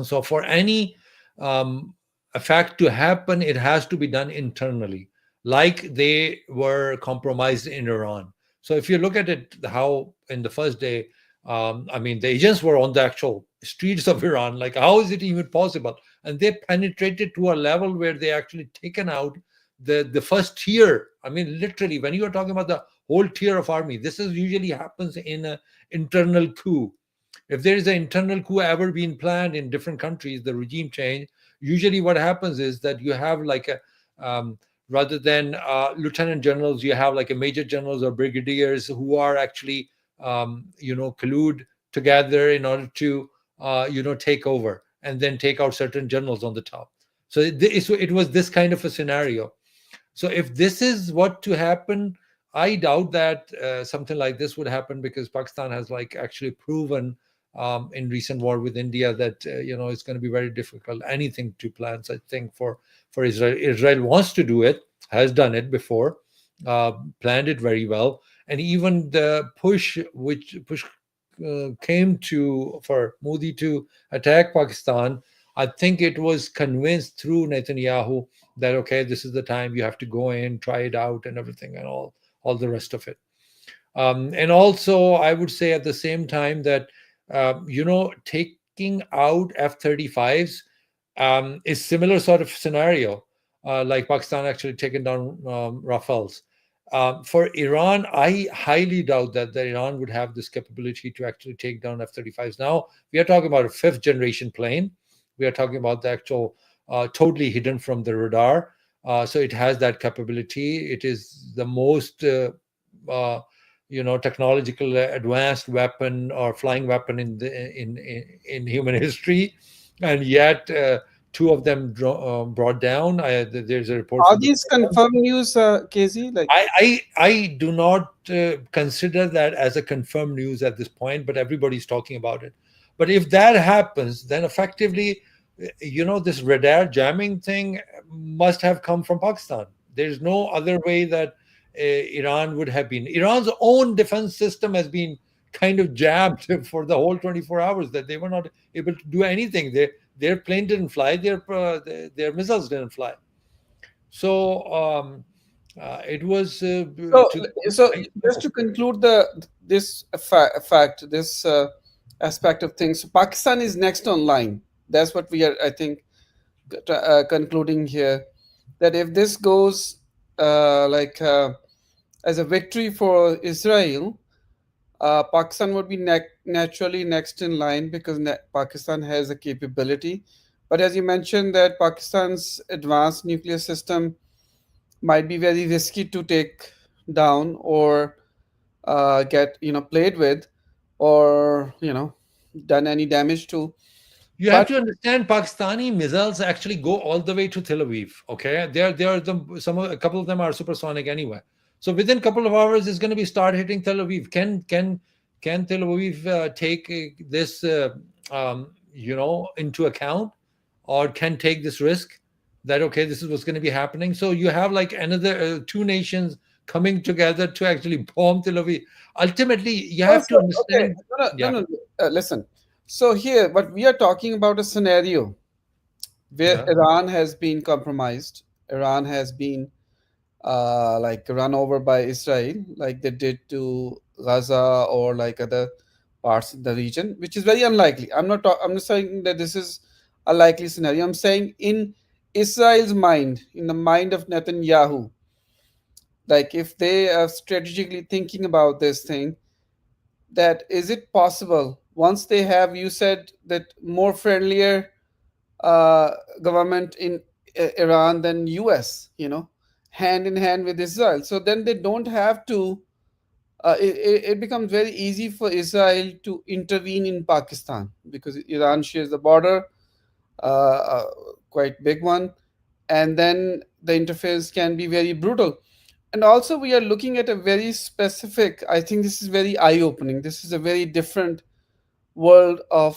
So for any um, effect to happen, it has to be done internally, like they were compromised in Iran. So if you look at it, how in the first day, I mean, the agents were on the actual streets of Iran. Like, how is it even possible? And they penetrated to a level where they actually taken out the first tier. I mean, literally, when you are talking about the whole tier of army, this is usually happens in an internal coup. If there is an internal coup ever been planned in different countries, the regime change, usually what happens is that you have like a rather than lieutenant generals, you have like a major generals or brigadiers who are actually collude together in order to take over and then take out certain generals on the top. So it was this kind of a scenario. So if this is what to happen, I doubt that something like this would happen, because Pakistan has like actually proven in recent war with India that it's going to be very difficult anything to plan. So I think for Israel, Israel wants to do it, has done it before, planned it very well, and even the push came to for Modi to attack Pakistan. I think it was convinced through Netanyahu that okay, this is the time you have to go in, try it out, and everything, and all the rest of it. And also, I would say at the same time that taking out F-35s is similar sort of scenario, like Pakistan actually taken down Rafales. For Iran, I highly doubt that Iran would have this capability to actually take down F-35s. Now we are talking about a fifth generation plane. We are talking about the actual totally hidden from the radar. So it has that capability. It is the most uh, technological advanced weapon or flying weapon in human history, and yet two of them brought down. There's a report Are from the these confirmed news, KZ? Like, I do not consider that as a confirmed news at this point, but everybody's talking about it. But if that happens, then effectively, this radar jamming thing must have come from Pakistan. There's no other way that Iran would have been. Iran's own defense system has been kind of jammed for the whole 24 hours, that they were not able to do anything. Their plane didn't fly, their missiles didn't fly. So it was so, to the so point. just to conclude this fact, this aspect of things, so Pakistan is next on line. That's what we are, I think, concluding here. That if this goes as a victory for Israel, Pakistan would be naturally next in line because Pakistan has a capability. But as you mentioned, that Pakistan's advanced nuclear system might be very risky to take down or get played with, or done any damage to. You have But to understand, Pakistani missiles actually go all the way to Tel Aviv. Okay, they are a couple of them are supersonic anyway. So within a couple of hours, it's going to be start hitting Tel Aviv. Can Tel Aviv take this into account, or can take this risk that okay, this is what's going to be happening. So you have like another two nations coming together to actually bomb Tel Aviv. Ultimately, you have to also, okay, understand. no, Yeah, no, no, listen. So here, but we are talking about a scenario where yeah. Iran has been compromised. Iran has been like run over by Israel, like they did to Gaza or like other parts of the region, which is very unlikely. I'm not saying that this is a likely scenario. I'm saying in Israel's mind, in the mind of Netanyahu, like if they are strategically thinking about this thing, that is it possible once they have, you said that more friendlier uh, government in Iran than US, hand in hand with Israel. So then they don't have to. It becomes very easy for Israel to intervene in Pakistan because Iran shares the border, quite big one, and then the interference can be very brutal. And also, we are looking at a very specific. I think this is very eye-opening. This is a very different world of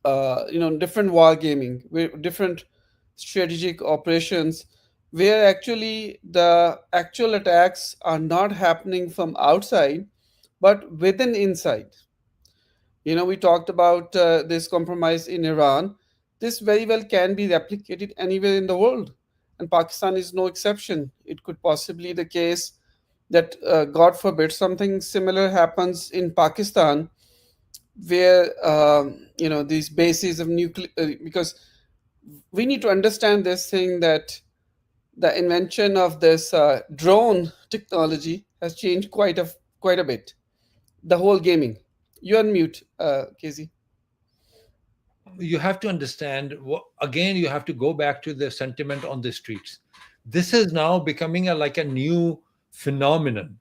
different war gaming, different strategic operations, where actually the actual attacks are not happening from outside but within inside. We talked about this compromise in Iran. This very well can be replicated anywhere in the world, and Pakistan is no exception. It could possibly the case that God forbid something similar happens in Pakistan, where these bases of nuclear, because we need to understand this thing that the invention of this drone technology has changed quite a bit the whole gaming. You unmute, Casey. You have to understand again, you have to go back to the sentiment on the streets. This is now becoming like a new phenomenon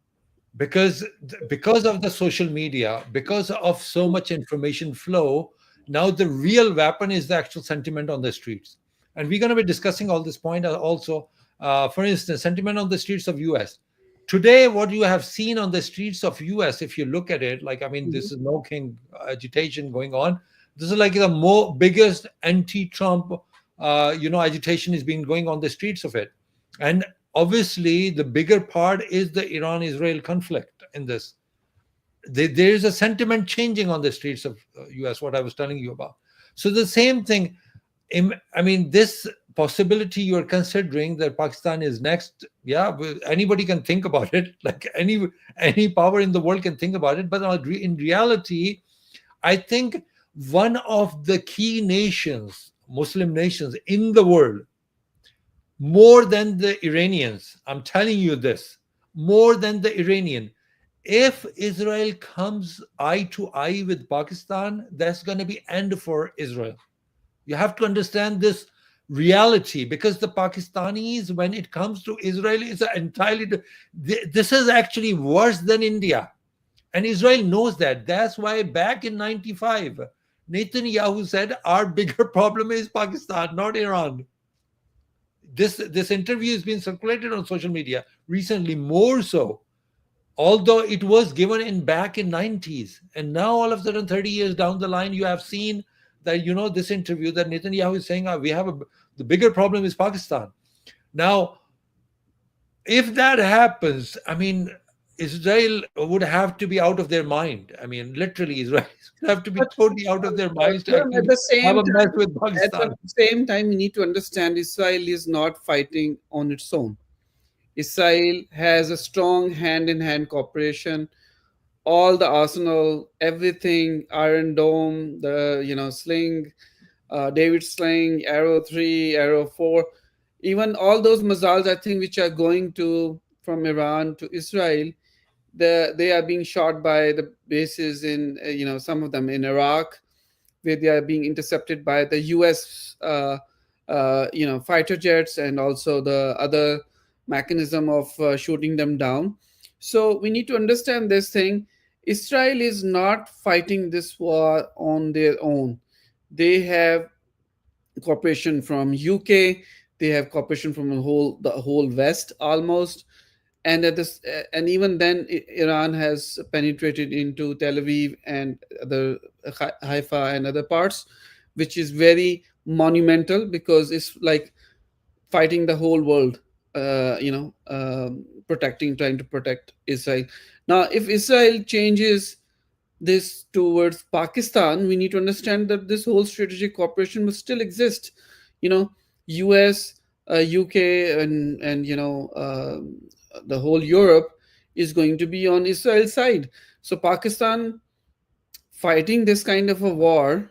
because of the social media, because of so much information flow. Now the real weapon is the actual sentiment on the streets, and we're going to be discussing all this point also. For instance, sentiment on the streets of US today, what you have seen on the streets of US, if you look at it, like, I mean, this is no king agitation going on. This is like the more biggest anti-Trump agitation is being going on the streets of it. And obviously the bigger part is the Iran-Israel conflict in this. There is a sentiment changing on the streets of US, what I was telling you about. So the same thing, I mean, this possibility you're considering that Pakistan is next, yeah, anybody can think about it. Like any power in the world can think about it. But in reality, I think one of the key nations, Muslim nations in the world, more than the Iranians, I'm telling you this, more than the Iranian. If Israel comes eye to eye with Pakistan, that's going to be end for Israel. You have to understand this reality because the Pakistanis, when it comes to Israel, is entirely. This is actually worse than India, and Israel knows that. That's why back in '95, Netanyahu said, "Our bigger problem is Pakistan, not Iran." This interview has been circulated on social media recently, more so, although it was given in back in '90s, and now all of a sudden 30 years down the line you have seen that this interview that Netanyahu is saying, we have the bigger problem is Pakistan. Now if that happens, I mean, Israel would have to be out of their mind. I mean, literally, Israel would have to be But totally out of their minds to at actually the have same a mess time, with at the Pakistan. same time, we need to understand Israel is not fighting on its own. Israel has a strong hand-in-hand cooperation. All the arsenal, everything, Iron Dome, the sling, David Sling, Arrow 3, Arrow 4, even all those missiles, I think, which are going to from Iran to Israel, they are being shot by the bases in some of them in Iraq, where they are being intercepted by the U.S. Fighter jets and also the other mechanism of shooting them down. So we need to understand this thing. Israel is not fighting this war on their own. They have cooperation from UK. They have cooperation from the whole West almost, and at this, and even then, Iran has penetrated into Tel Aviv and other Haifa and other parts, which is very monumental because it's like fighting the whole world. Trying to protect Israel. Now, if Israel changes this towards Pakistan, we need to understand that this whole strategic cooperation will still exist. U.S., UK, and the whole Europe is going to be on Israel's side. So Pakistan fighting this kind of a war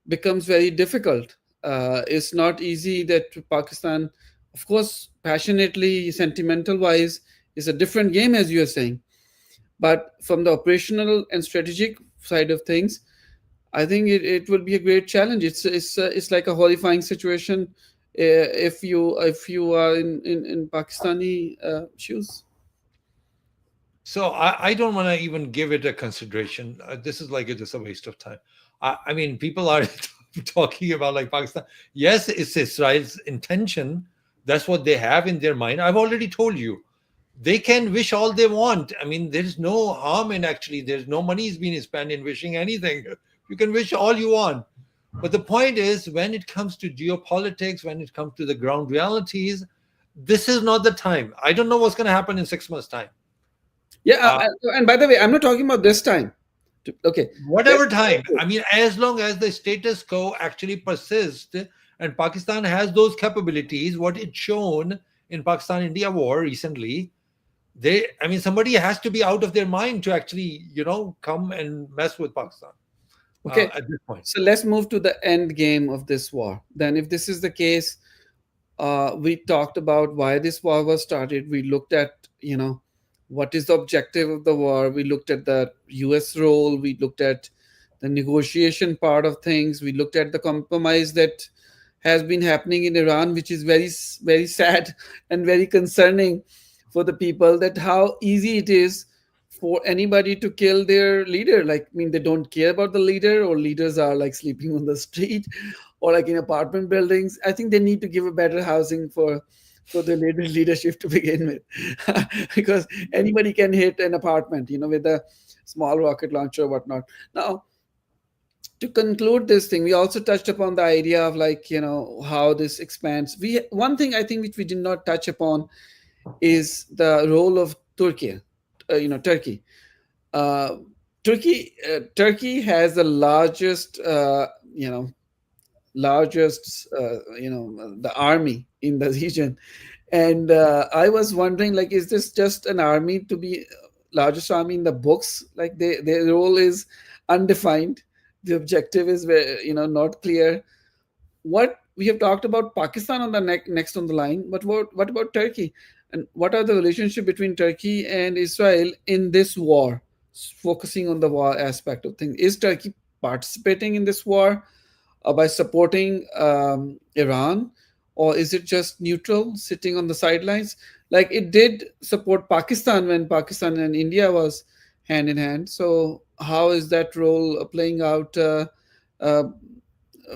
becomes very difficult. It's not easy that Pakistan, of course, passionately, sentimental wise, is a different game as you are saying. But from the operational and strategic side of things, I think it will be a great challenge. It's like a horrifying situation if you are in Pakistani shoes. So I don't want to even give it a consideration. This is like just a waste of time. I mean, people are talking about like Pakistan. Yes, it's Israel's intention. That's what they have in their mind. I've already told you. They can wish all they want. I mean, there's no harm in actually, there's no money is being spent in wishing anything. You can wish all you want. But the point is, when it comes to geopolitics, when it comes to the ground realities, this is not the time. I don't know what's going to happen in 6 months' time. Yeah, Uh, and by the way, I'm not talking about this time. Okay, whatever time, I mean, as long as the status quo actually persists and Pakistan has those capabilities, what it's shown in Pakistan India war recently, they, I mean, somebody has to be out of their mind to actually, come and mess with Pakistan okay. at this point. So let's move to the end game of this war. Then, if this is the case, we talked about why this war was started. We looked at, what is the objective of the war. We looked at the US role. We looked at the negotiation part of things. We looked at the compromise that has been happening in Iran, which is very, very sad and very concerning for the people, that how easy it is for anybody to kill their leader. Like, I mean, they don't care about the leader, or leaders are like sleeping on the street or like in apartment buildings. I think they need to give a better housing for the leadership to begin with, because anybody can hit an apartment, with a small rocket launcher or whatnot. Now, to conclude this thing, we also touched upon the idea of, like, how this expands. One thing I think which we did not touch upon is the role of Turkey. Turkey. Uh, Turkey has the largest the army in the region, and I was wondering, like, is this just an army to be largest army in the books? Like, their role is undefined. The objective is very, not clear. What we have talked about Pakistan on the next on the line, but what about Turkey, and what are the relationship between Turkey and Israel in this war? Focusing on the war aspect of things, is Turkey participating in this war by supporting Iran, or is it just neutral, sitting on the sidelines? Like it did support Pakistan when Pakistan and India was hand in hand. So how is that role playing out uh,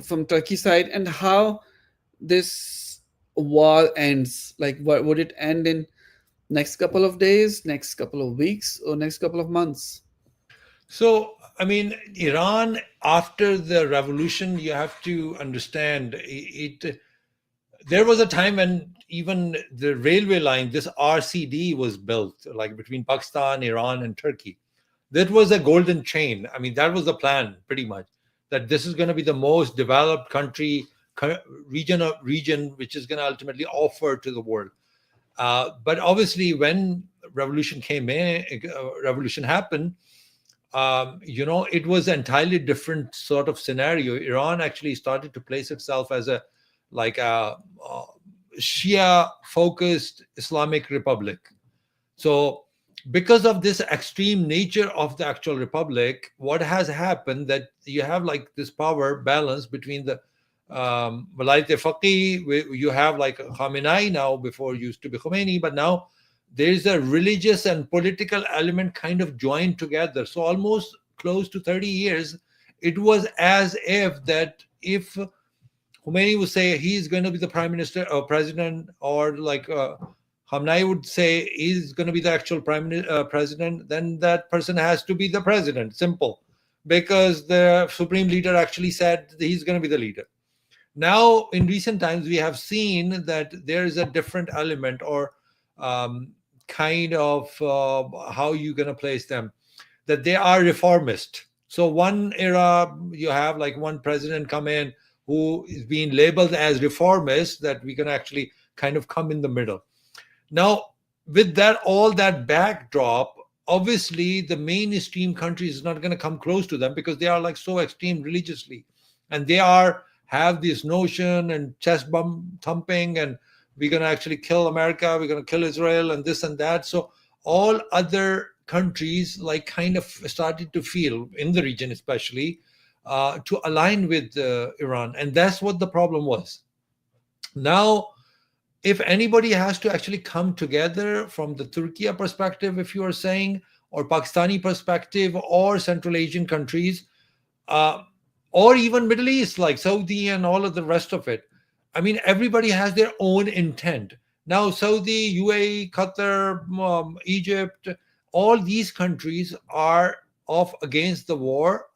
from Turkey side, and how this war ends? Like, what would it end in next couple of days, next couple of weeks, or next couple of months? So, I mean, Iran, after the revolution, you have to understand it. There was a time when even the railway line, this RCD, was built, like between Pakistan, Iran, and Turkey. That was a golden chain. I mean, that was the plan, pretty much, that this is going to be the most developed country, region, which is going to ultimately offer to the world. But obviously, when revolution happened, it was entirely different sort of scenario. Iran actually started to place itself as a like a Shia focused Islamic republic. So because of this extreme nature of the actual republic, what has happened that you have like this power balance between the Walayat Faqih, you have like Khamenei now, before used to be Khomeini, but now there is a religious and political element kind of joined together. So almost close to 30 years, it was as if that if Khomeini would say he's going to be the prime minister or president, or like Hamnai would say he's going to be the actual president, then that person has to be the president. Simple. Because the supreme leader actually said he's going to be the leader. Now, in recent times, we have seen that there is a different element, or um, kind of how you going to place them, that they are reformist. So one era you have like one president come in who is being labeled as reformist, that we can actually kind of come in the middle. Now, with that, all that backdrop, obviously the mainstream country is not going to come close to them because they are like so extreme religiously, and they are have this notion and chest bump thumping, and we're going to actually kill America, we're going to kill Israel, and this and that. So all other countries like kind of started to feel in the region, especially to align with Iran, and that's what the problem was. Now, if anybody has to actually come together from the Turkey perspective, if you are saying, or Pakistani perspective, or Central Asian countries, uh, or even Middle East, like Saudi and all of the rest of it, I mean, everybody has their own intent. Now, Saudi, UAE, Qatar, Egypt, all these countries are off against the war,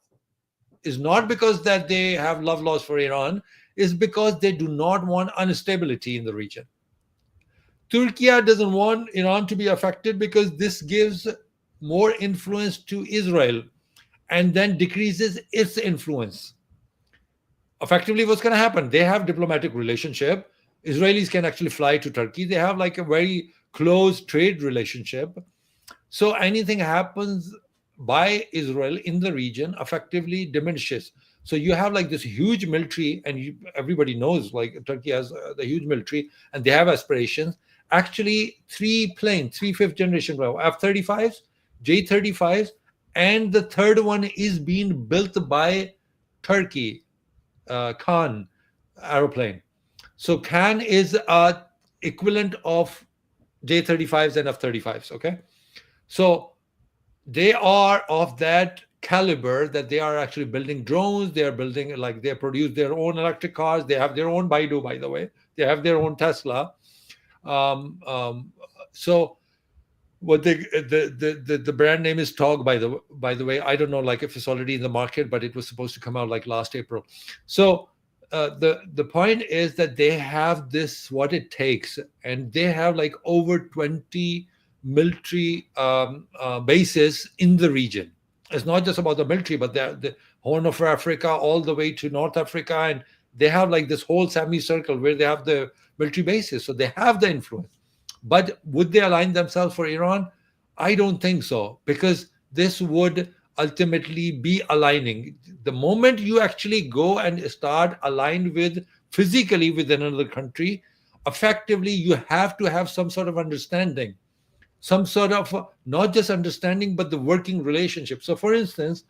is not because that they have love lost for Iran, is because they do not want instability in the region. Turkey doesn't want Iran to be affected because this gives more influence to Israel and then decreases its influence. Effectively, what's going to happen? They have diplomatic relationship. Israelis can actually fly to Turkey. They have like a very close trade relationship. So anything happens by Israel in the region effectively diminishes. So you have like this huge military, and everybody knows like Turkey has the huge military, and they have aspirations. Actually, three planes, three fifth generation F-35s, J-35s, and the third one is being built by Turkey, Khan aeroplane. So Khan is a equivalent of J-35s and F-35s. Okay, so they are of that caliber that they are actually building drones. They are building, like, they produce their own electric cars. They have their own Baidu, by the way. They have their own Tesla. Um, um, so what the brand name is Tog, by the way. I don't know like if it's already in the market, but it was supposed to come out like last April. So the point is that they have this what it takes, and they have like over 20 military bases in the region. It's not just about the military, but they're the Horn of Africa all the way to North Africa, and they have like this whole semicircle where they have the military bases. So they have the influence. But would they align themselves for Iran? I don't think so, because this would ultimately be aligning. The moment you actually go and start aligned with physically with another country, effectively you have to have some sort of understanding, some sort of not just understanding, but the working relationship. So, for instance,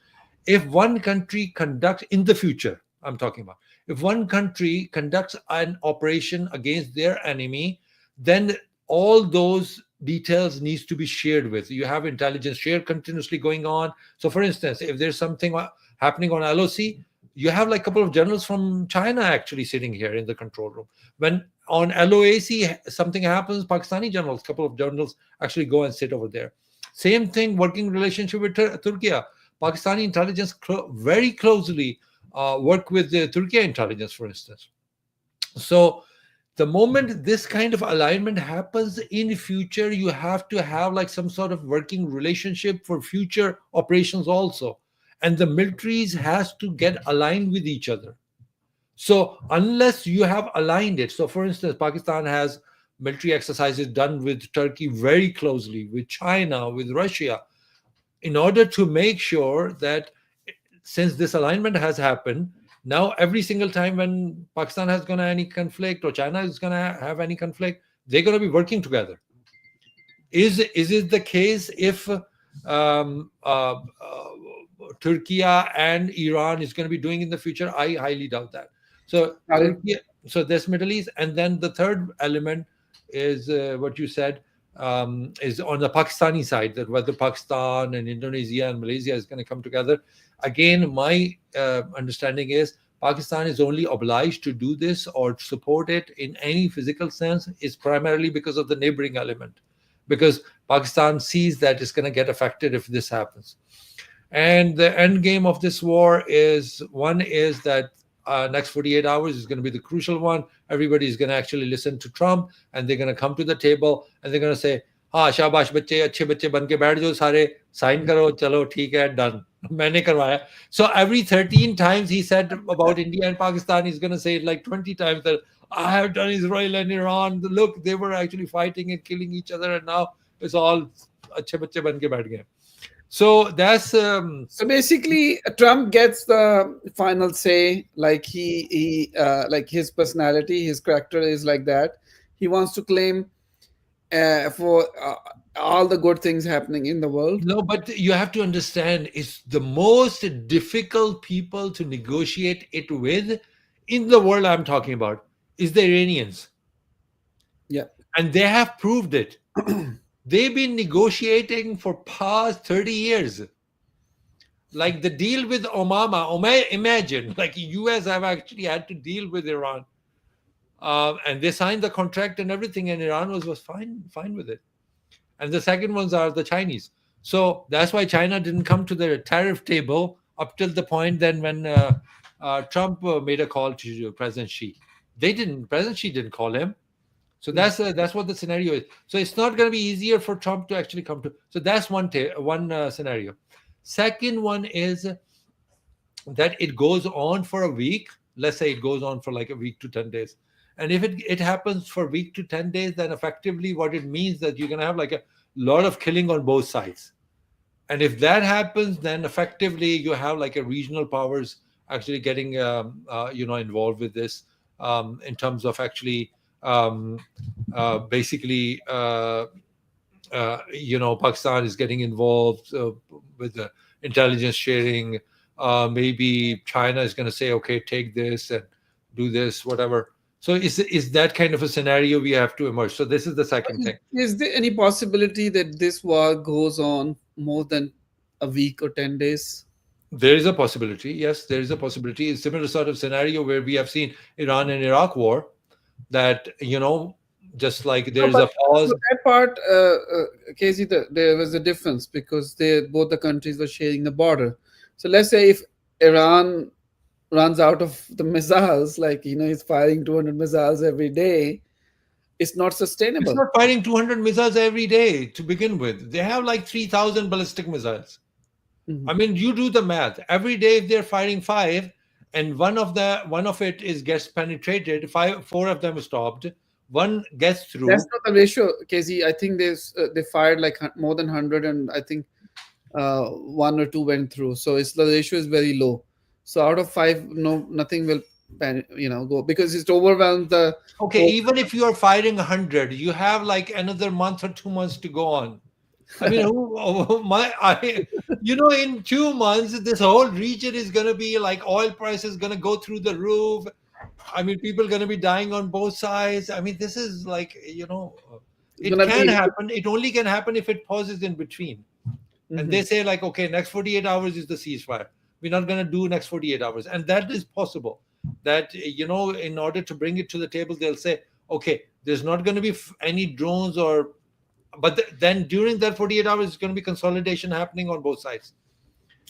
if one country conducts in the future, I'm talking about, if one country conducts an operation against their enemy, then all those details needs to be shared with. You have intelligence share continuously going on. So, for instance, if there's something happening on LOC, you have like a couple of generals from China actually sitting here in the control room. When on LOAC something happens, Pakistani generals, couple of generals actually go and sit over there. Same thing, working relationship with Turkey. Pakistani intelligence very closely work with the Turkey intelligence, for instance. So the moment this kind of alignment happens in future, you have to have like some sort of working relationship for future operations also, and the militaries has to get aligned with each other. So unless you have aligned it, so for instance, Pakistan has military exercises done with Turkey very closely, with China, with Russia, in order to make sure that since this alignment has happened, now every single time when Pakistan has gonna any conflict or China is gonna have any conflict, they're gonna be working together. Is it the case if um, uh, uh, Turkey and Iran is going to be doing in the future? I highly doubt that. So Got it. Turkey, so this Middle East, and then the third element is what you said. is on the Pakistani side, that whether Pakistan and Indonesia and Malaysia is going to come together. Again, my understanding is Pakistan is only obliged to do this or support it in any physical sense is primarily because of the neighboring element, because Pakistan sees that it's going to get affected if this happens. And the end game of this war is one is that next 48 hours is going to be the crucial one. Everybody is going to actually listen to Trump, and they're going to come to the table and they're going to say, हाँ शाबाश बच्चे अच्छे बच्चे बन के बैठ जाओ सारे साइन करो चलो ठीक है डन मैंने करवाया. So every 13 times he said about India and Pakistan, he's going to say it like 20 times that I have done Israel and Iran. Look, they were actually fighting and killing each other, and now it's all अच्छे बच्चे बन के बैठ गए. So that's So basically, Trump gets the final say. Like like his personality, his character is like that. He wants to claim for all the good things happening in the world. no, but you have to understand, it's the most difficult people to negotiate it with in the world I'm talking about is the Iranians, Yeah. and they have proved it. They've been negotiating for past 30 years. Like the deal with imagine, like US have actually had to deal with Iran, and they signed the contract and everything, and Iran was fine with it. And the second ones are the Chinese. So that's why China didn't come to the tariff table up till the point then when Trump made a call to President Xi. They didn't. President Xi didn't call him. So that's what the scenario is. So it's not going to be easier for Trump to actually come to. So that's one scenario. Second one is that it goes on for a week. Let's say it goes on for like a week to 10 days. And if it happens for a week to 10 days, then effectively what it means that you're going to have like a lot of killing on both sides. And if that happens, then effectively you have like a regional powers actually getting involved with this, in terms of actually basically Pakistan is getting involved with the intelligence sharing. Maybe China is going to say, okay, take this and do this, whatever. So is that kind of a scenario we have to emerge? So this is the second thing. Is there any possibility that this war goes on more than a week or 10 days? There is a possibility. Yes, there is a possibility. It's similar sort of scenario where we have seen Iran and Iraq war, that just like No, there is but a pause. for that part, Casey, there was a difference because both the countries were sharing the border. So let's say if Iran runs out of the missiles, like he's firing 200 missiles every day, it's not It's sustainable. not firing 200 missiles every day to begin with. They have like 3,000 ballistic missiles. I Mhm. mean, you do the math. Every day, if they're firing five, and one of it is gets penetrated, four of them stopped. One gets That's through. not the ratio, Casey. I think they fired like more than 100, and I think one or two went through. So it's the ratio is very low. So out of five, no, nothing will go because it's overwhelmed the Okay, whole. even if you are firing 100, you have like another month or 2 months to go on. I mean, in 2 months, this whole region is going to be like oil prices going to go through the roof. I mean, people going to be dying on both sides. I mean, this is like, It's it gonna can be. happen. It only can happen if it pauses in between. And Mhm. they say, like, okay, next 48 hours is the ceasefire. We're not going to do next 48 hours. And that is possible. That, in order to bring it to the table, they'll say, okay, there's not going to be any drones or but then during that 48 hours it's going to be consolidation happening on both sides.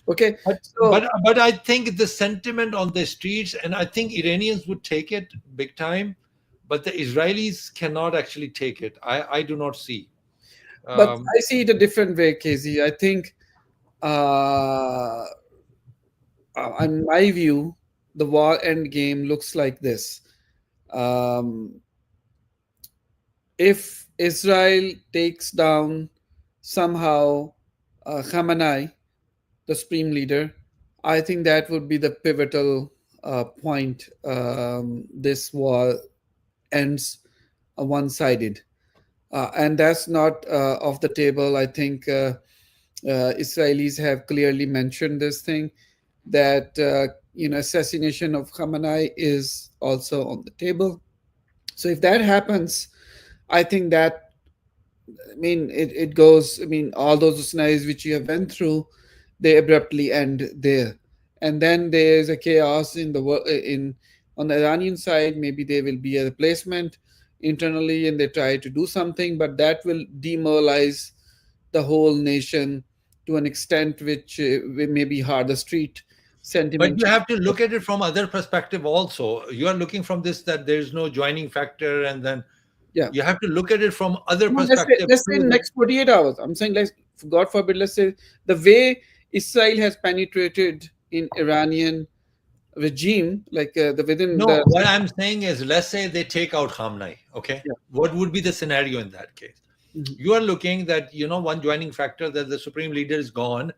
Okay, But so but I think the sentiment on the streets, and I think Iranians would take it big time, but the Israelis cannot actually take it. I do not see. but um, I see it a different way, Casey. I think, uh, in my view, the war end game looks like this. Um, if Israel takes down somehow Khamenei, the supreme leader, I think that would be the pivotal point. This war ends one-sided, and that's not off the table. I think Israelis have clearly mentioned this thing that assassination of Khamenei is also on the table. So if that happens, I think that I mean, it goes. I mean, all those scenarios which you have went through, they abruptly end there, and then there is a chaos in in on the Iranian side. Maybe there will be a replacement internally, and they try to do something, but that will demoralize the whole nation to an extent which may be hard. The street But sentiment. you have to look at it from other perspective also. You are looking from this that there is no joining factor, and then Yeah. you have to look at it from other No, perspective let's say too. That next 48 hours. I'm saying, let's, God forbid, let's say the way Israel has penetrated in Iranian regime, like the within no, the. what I'm saying is, let's say they take out Khamenei. Okay, Yeah. what would be the scenario in that case? Mhm. You are looking that one joining factor that the supreme leader is gone,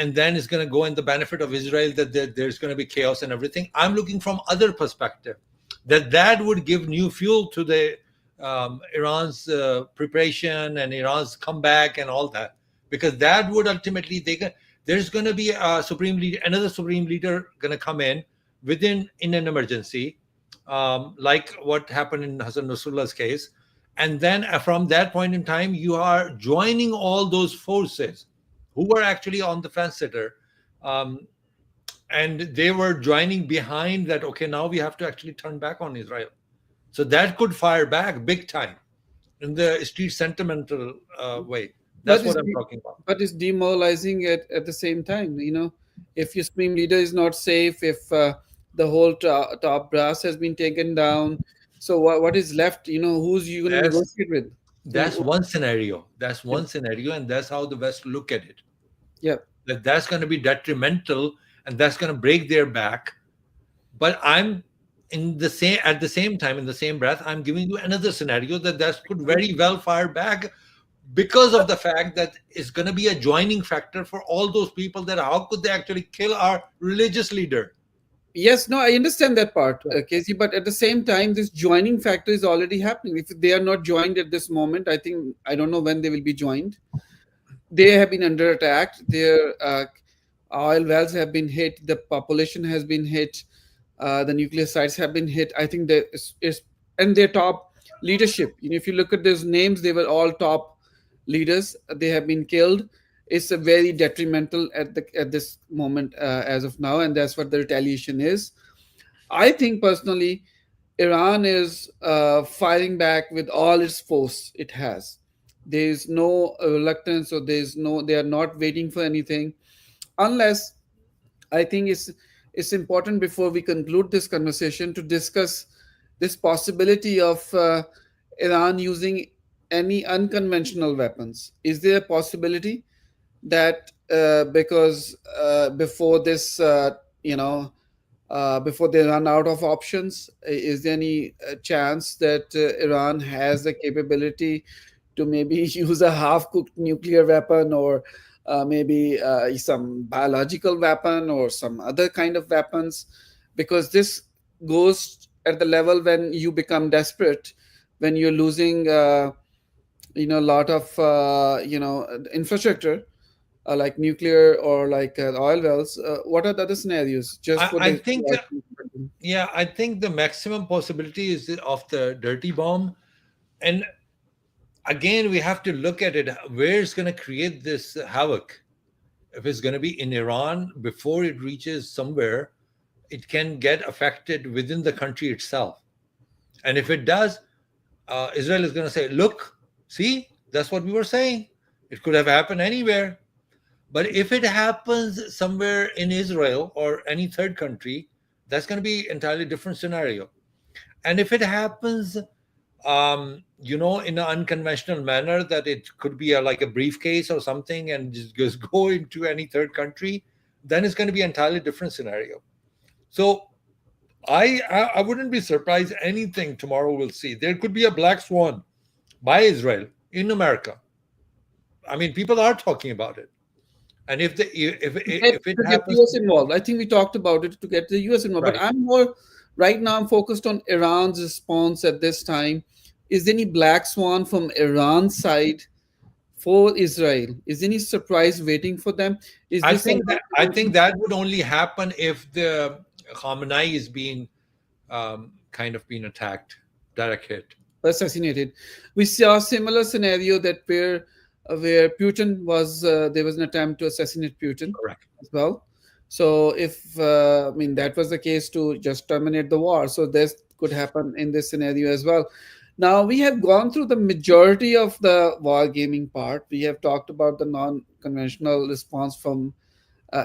and then it's going to go in the benefit of Israel that there's going to be chaos and everything. I'm looking from other perspective that would give new fuel to the Iran's preparation and Iran's comeback and all that, because that would ultimately there's going to be a supreme leader, another supreme leader going to come in an emergency, like what happened in Hassan Nasrullah's case, and then from that point in time, you are joining all those forces who were actually on the fence sitter, um, and they were joining behind that. Okay, now we have to actually turn back on Israel, so that could fire back big time in the street sentimental way. But That's it's what I'm talking about. but it's demoralizing at the same time. If your supreme leader is not safe, if the whole top brass has been taken down, so what is left? Who's you going to that's negotiate with? that's So one scenario. That's yeah, one scenario, and that's how the West look at it. yeah. That's going to be detrimental, and that's going to break their back. But I'm in the same at the same time, in the same breath, I'm giving you another scenario that could very well fire back, because of the fact that it's going to be a joining factor for all those people, that how could they actually kill our religious leader. Yes, no, I understand that part, Yeah. Casey, but at the same time, this joining factor is already happening. If they are not joined at this moment, I don't know when they will be joined. They have been under attack. Their oil wells have been hit. The population has been hit. The nuclear sites have been hit. I think there is and their top leadership. If you look at those names, they were all top leaders. They have been killed. It's a very detrimental at this moment as of now, and that's what the retaliation is. I think personally, Iran is firing back with all its force it has. There is no reluctance, or they are not waiting for anything, unless I think it's important before we conclude this conversation to discuss this possibility of Iran using any unconventional weapons. Is there a possibility that because before this, you know, before they run out of options, is there any chance that Iran has the capability to maybe use a half-cooked nuclear weapon, or maybe some biological weapon or some other kind of weapons? Because this goes at the level when you become desperate, when you're losing, a lot of, infrastructure, like nuclear or like oil wells. What are the other scenarios just for I the. think, yeah, I think the maximum possibility is of the dirty bomb. And again, we have to look at it, where it's going to create this havoc. If it's going to be in Iran, before it reaches somewhere, it can get affected within the country itself. And if it does, Israel is going to say, look, see, that's what we were saying. It could have happened anywhere. But if it happens somewhere in Israel or any third country, that's going to be entirely different scenario. And if it happens, in an unconventional manner, that it could be like a briefcase or something, and just go into any third country, then it's going to be entirely different scenario. So I wouldn't be surprised anything tomorrow we'll see. There could be a black swan by Israel in America. I mean, people are talking about it. And if it To get happens, US involved. I think we talked about it to get the US involved. But right? I'm more right now I'm focused on Iran's response at this time. Is there any black swan from Iran's side for Israel? Is there any surprise waiting for them? Is I this think that I think that would only happen if the Khamenei is being kind of being attacked, direct hit. assassinated. We saw a similar scenario that where Putin was there was an attempt to assassinate Putin Correct. as well. So if I mean that was the case to just terminate the war, so this could happen in this scenario as well. Now we have gone through the majority of the war gaming part. We have talked about the non-conventional response from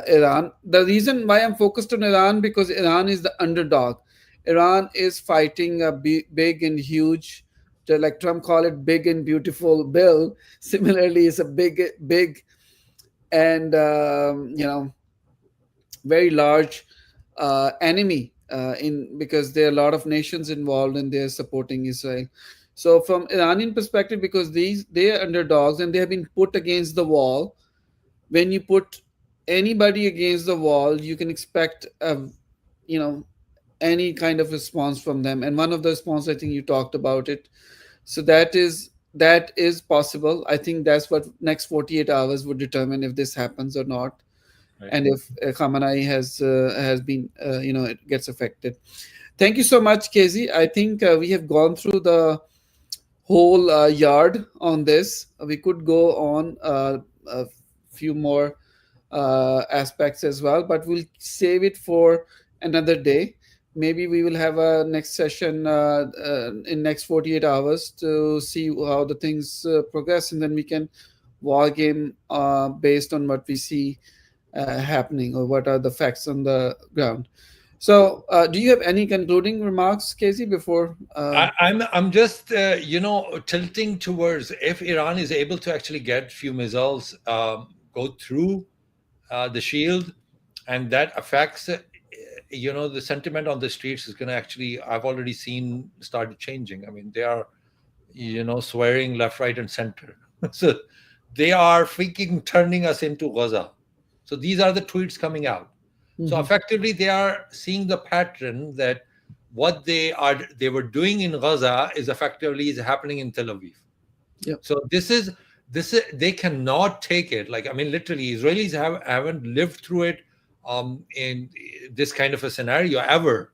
Iran. The reason why I'm focused on Iran because Iran is the underdog. Iran is fighting a big and huge, like Trump called it, big and beautiful bill. Similarly, it's a big and very large enemy in because there are a lot of nations involved and they're supporting Israel. So from Iranian perspective, because they are underdogs and they have been put against the wall, when you put anybody against the wall, you can expect you know any kind of response from them. And one of the response, I think you talked about it. So that is possible. I think that's what next 48 hours would determine if this happens or not, Right. and if Khamenei has been it gets affected. Thank you so much, Casey. I think we have gone through the whole yard on this. We could go on a few more aspects as well, but we'll save it for another day. Maybe we will have a next session in next 48 hours to see how the things progress, and then we can war game based on what we see happening or what are the facts on the ground. So, do you have any concluding remarks, Casey, before? I'm just tilting towards if Iran is able to actually get few missiles go through the shield, and that affects the sentiment on the streets is going to actually, I've already seen started changing. I mean, they are swearing left, right, and center. So they are freaking turning us into Gaza. So these are the tweets coming out. So Mhm. effectively, they are seeing the pattern that what they were doing in Gaza is happening in Tel Aviv. Yep. So this is they cannot take it. Like, I mean, literally, Israelis haven't lived through it in this kind of a scenario ever.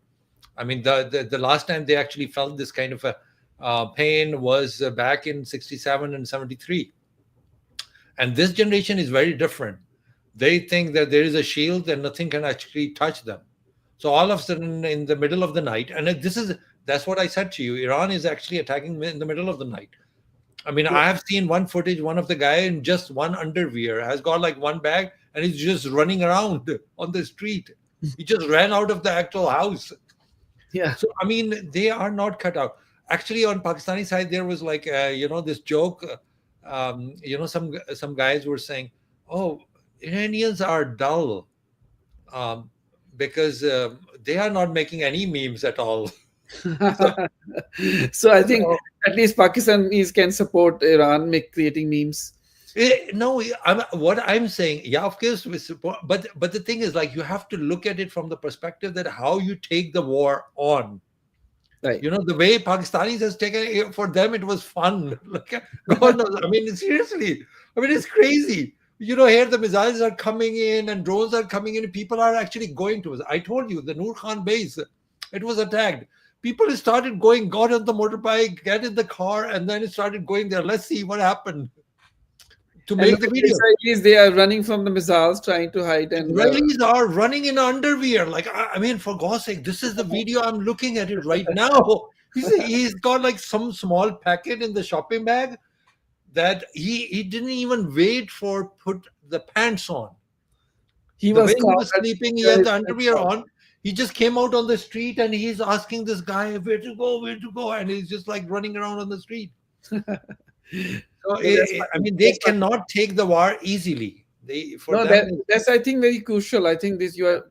I mean, the last time they actually felt this kind of a pain was back in 67 and 73. And this generation is very different. They think that there is a shield and nothing can actually touch them. So all of a sudden, in the middle of the night, and that's what I said to you. Iran is actually attacking in the middle of the night. I mean, Yep. I have seen one footage. One of the guy in just one underwear has got like one bag and he's just running around on the street. He just ran out of the actual house. Yeah. So I mean, they are not cut out. Actually, on Pakistani side, there was like this joke. Some guys were saying, "Oh, Iranians are dull um, because they are not making any memes at all." So, So I think so at least Pakistanis can support Iran make creating memes. no, what I'm saying, yeah, of course, we support, but the thing is, like, you have to look at it from the perspective that how you take the war on. Right. The way Pakistanis has taken it, for them, it was fun. Like, God knows. I mean, seriously. I mean, it's crazy. Here the missiles are coming in and drones are coming in. People are actually going to us. I told you, the Noor Khan base, it was attacked. People started going, got on the motorbike, get in the car, and then it started going there. Let's see what happened to And make look the at the video. Israelis, they are running from the missiles, trying to hide and Israelis are running in underwear. Like, I mean, for God's sake, this is the video I'm looking at it right now. He's got like some small packet in the shopping bag that he didn't even wait for put the pants on. he The way was he caught was at sleeping, he had his the pants underwear off. on. He just came out on the street and he's asking this guy where to go, where to go, and he's just like running around on the street. So So that's I funny. mean, they That's funny. cannot take the war easily. They for No, them, that's I think very crucial. I think this you are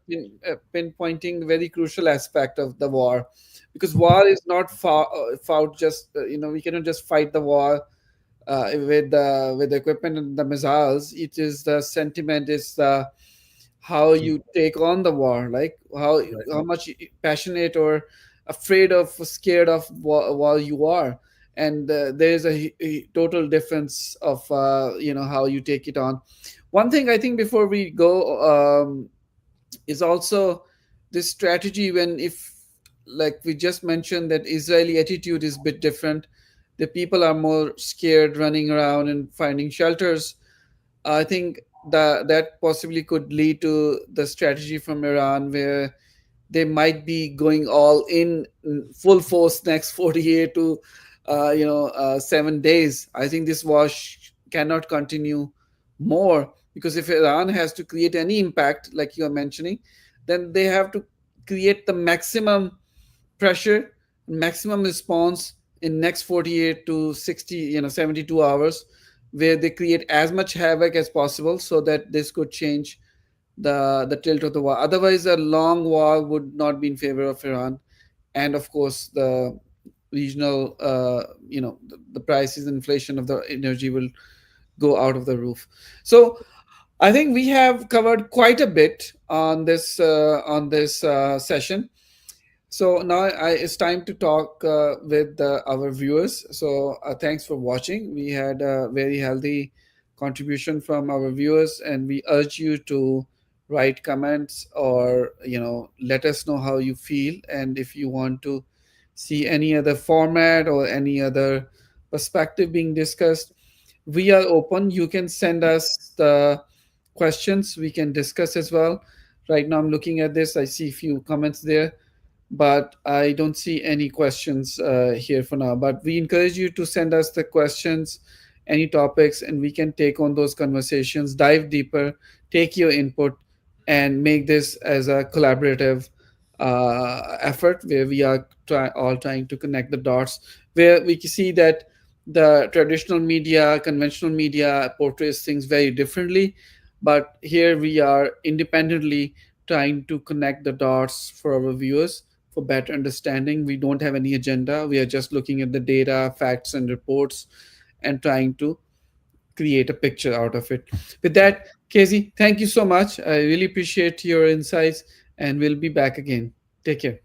pinpointing very crucial aspect of the war, because war is not fought just we cannot just fight the war with the equipment and the missiles. It is the sentiment, is the how you take on the war, like how much passionate or afraid of, scared of war you are. And there is a total difference of how you take it on. One thing I think before we go is also this strategy, when if like we just mentioned that Israeli attitude is a bit different. the people are more scared, running around and finding shelters. I think that possibly could lead to the strategy from Iran, where they might be going all in full force next 48 to 7 days. I think this war cannot continue more, because if Iran has to create any impact like you are mentioning, then they have to create the maximum pressure, maximum response in next 48 to 60, 72 hours, where they create as much havoc as possible so that this could change the tilt of the war. Otherwise, a long war would not be in favor of Iran, and of course, the regional, the prices, inflation of the energy will go out of the roof. So I think we have covered quite a bit on this session. So now it's time to talk with our viewers. So thanks for watching. We had a very healthy contribution from our viewers, and we urge you to write comments, or let us know how you feel, and if you want to see any other format or any other perspective being discussed, we are open. You can send us the questions. We can discuss as well. Right now, I'm looking at this. I see a few comments there, but I don't see any questions here for now. But we encourage you to send us the questions, any topics, and we can take on those conversations, dive deeper, take your input, and make this as a collaborative effort where we are all trying to connect the dots, where we can see that the traditional media, conventional media portrays things very differently. But here we are independently trying to connect the dots for our viewers for better understanding. We don't have any agenda. We are just looking at the data, facts, and reports, and trying to create a picture out of it. With Right. that, Casey, thank you so much. I really appreciate your insights, and we'll be back again. Take care.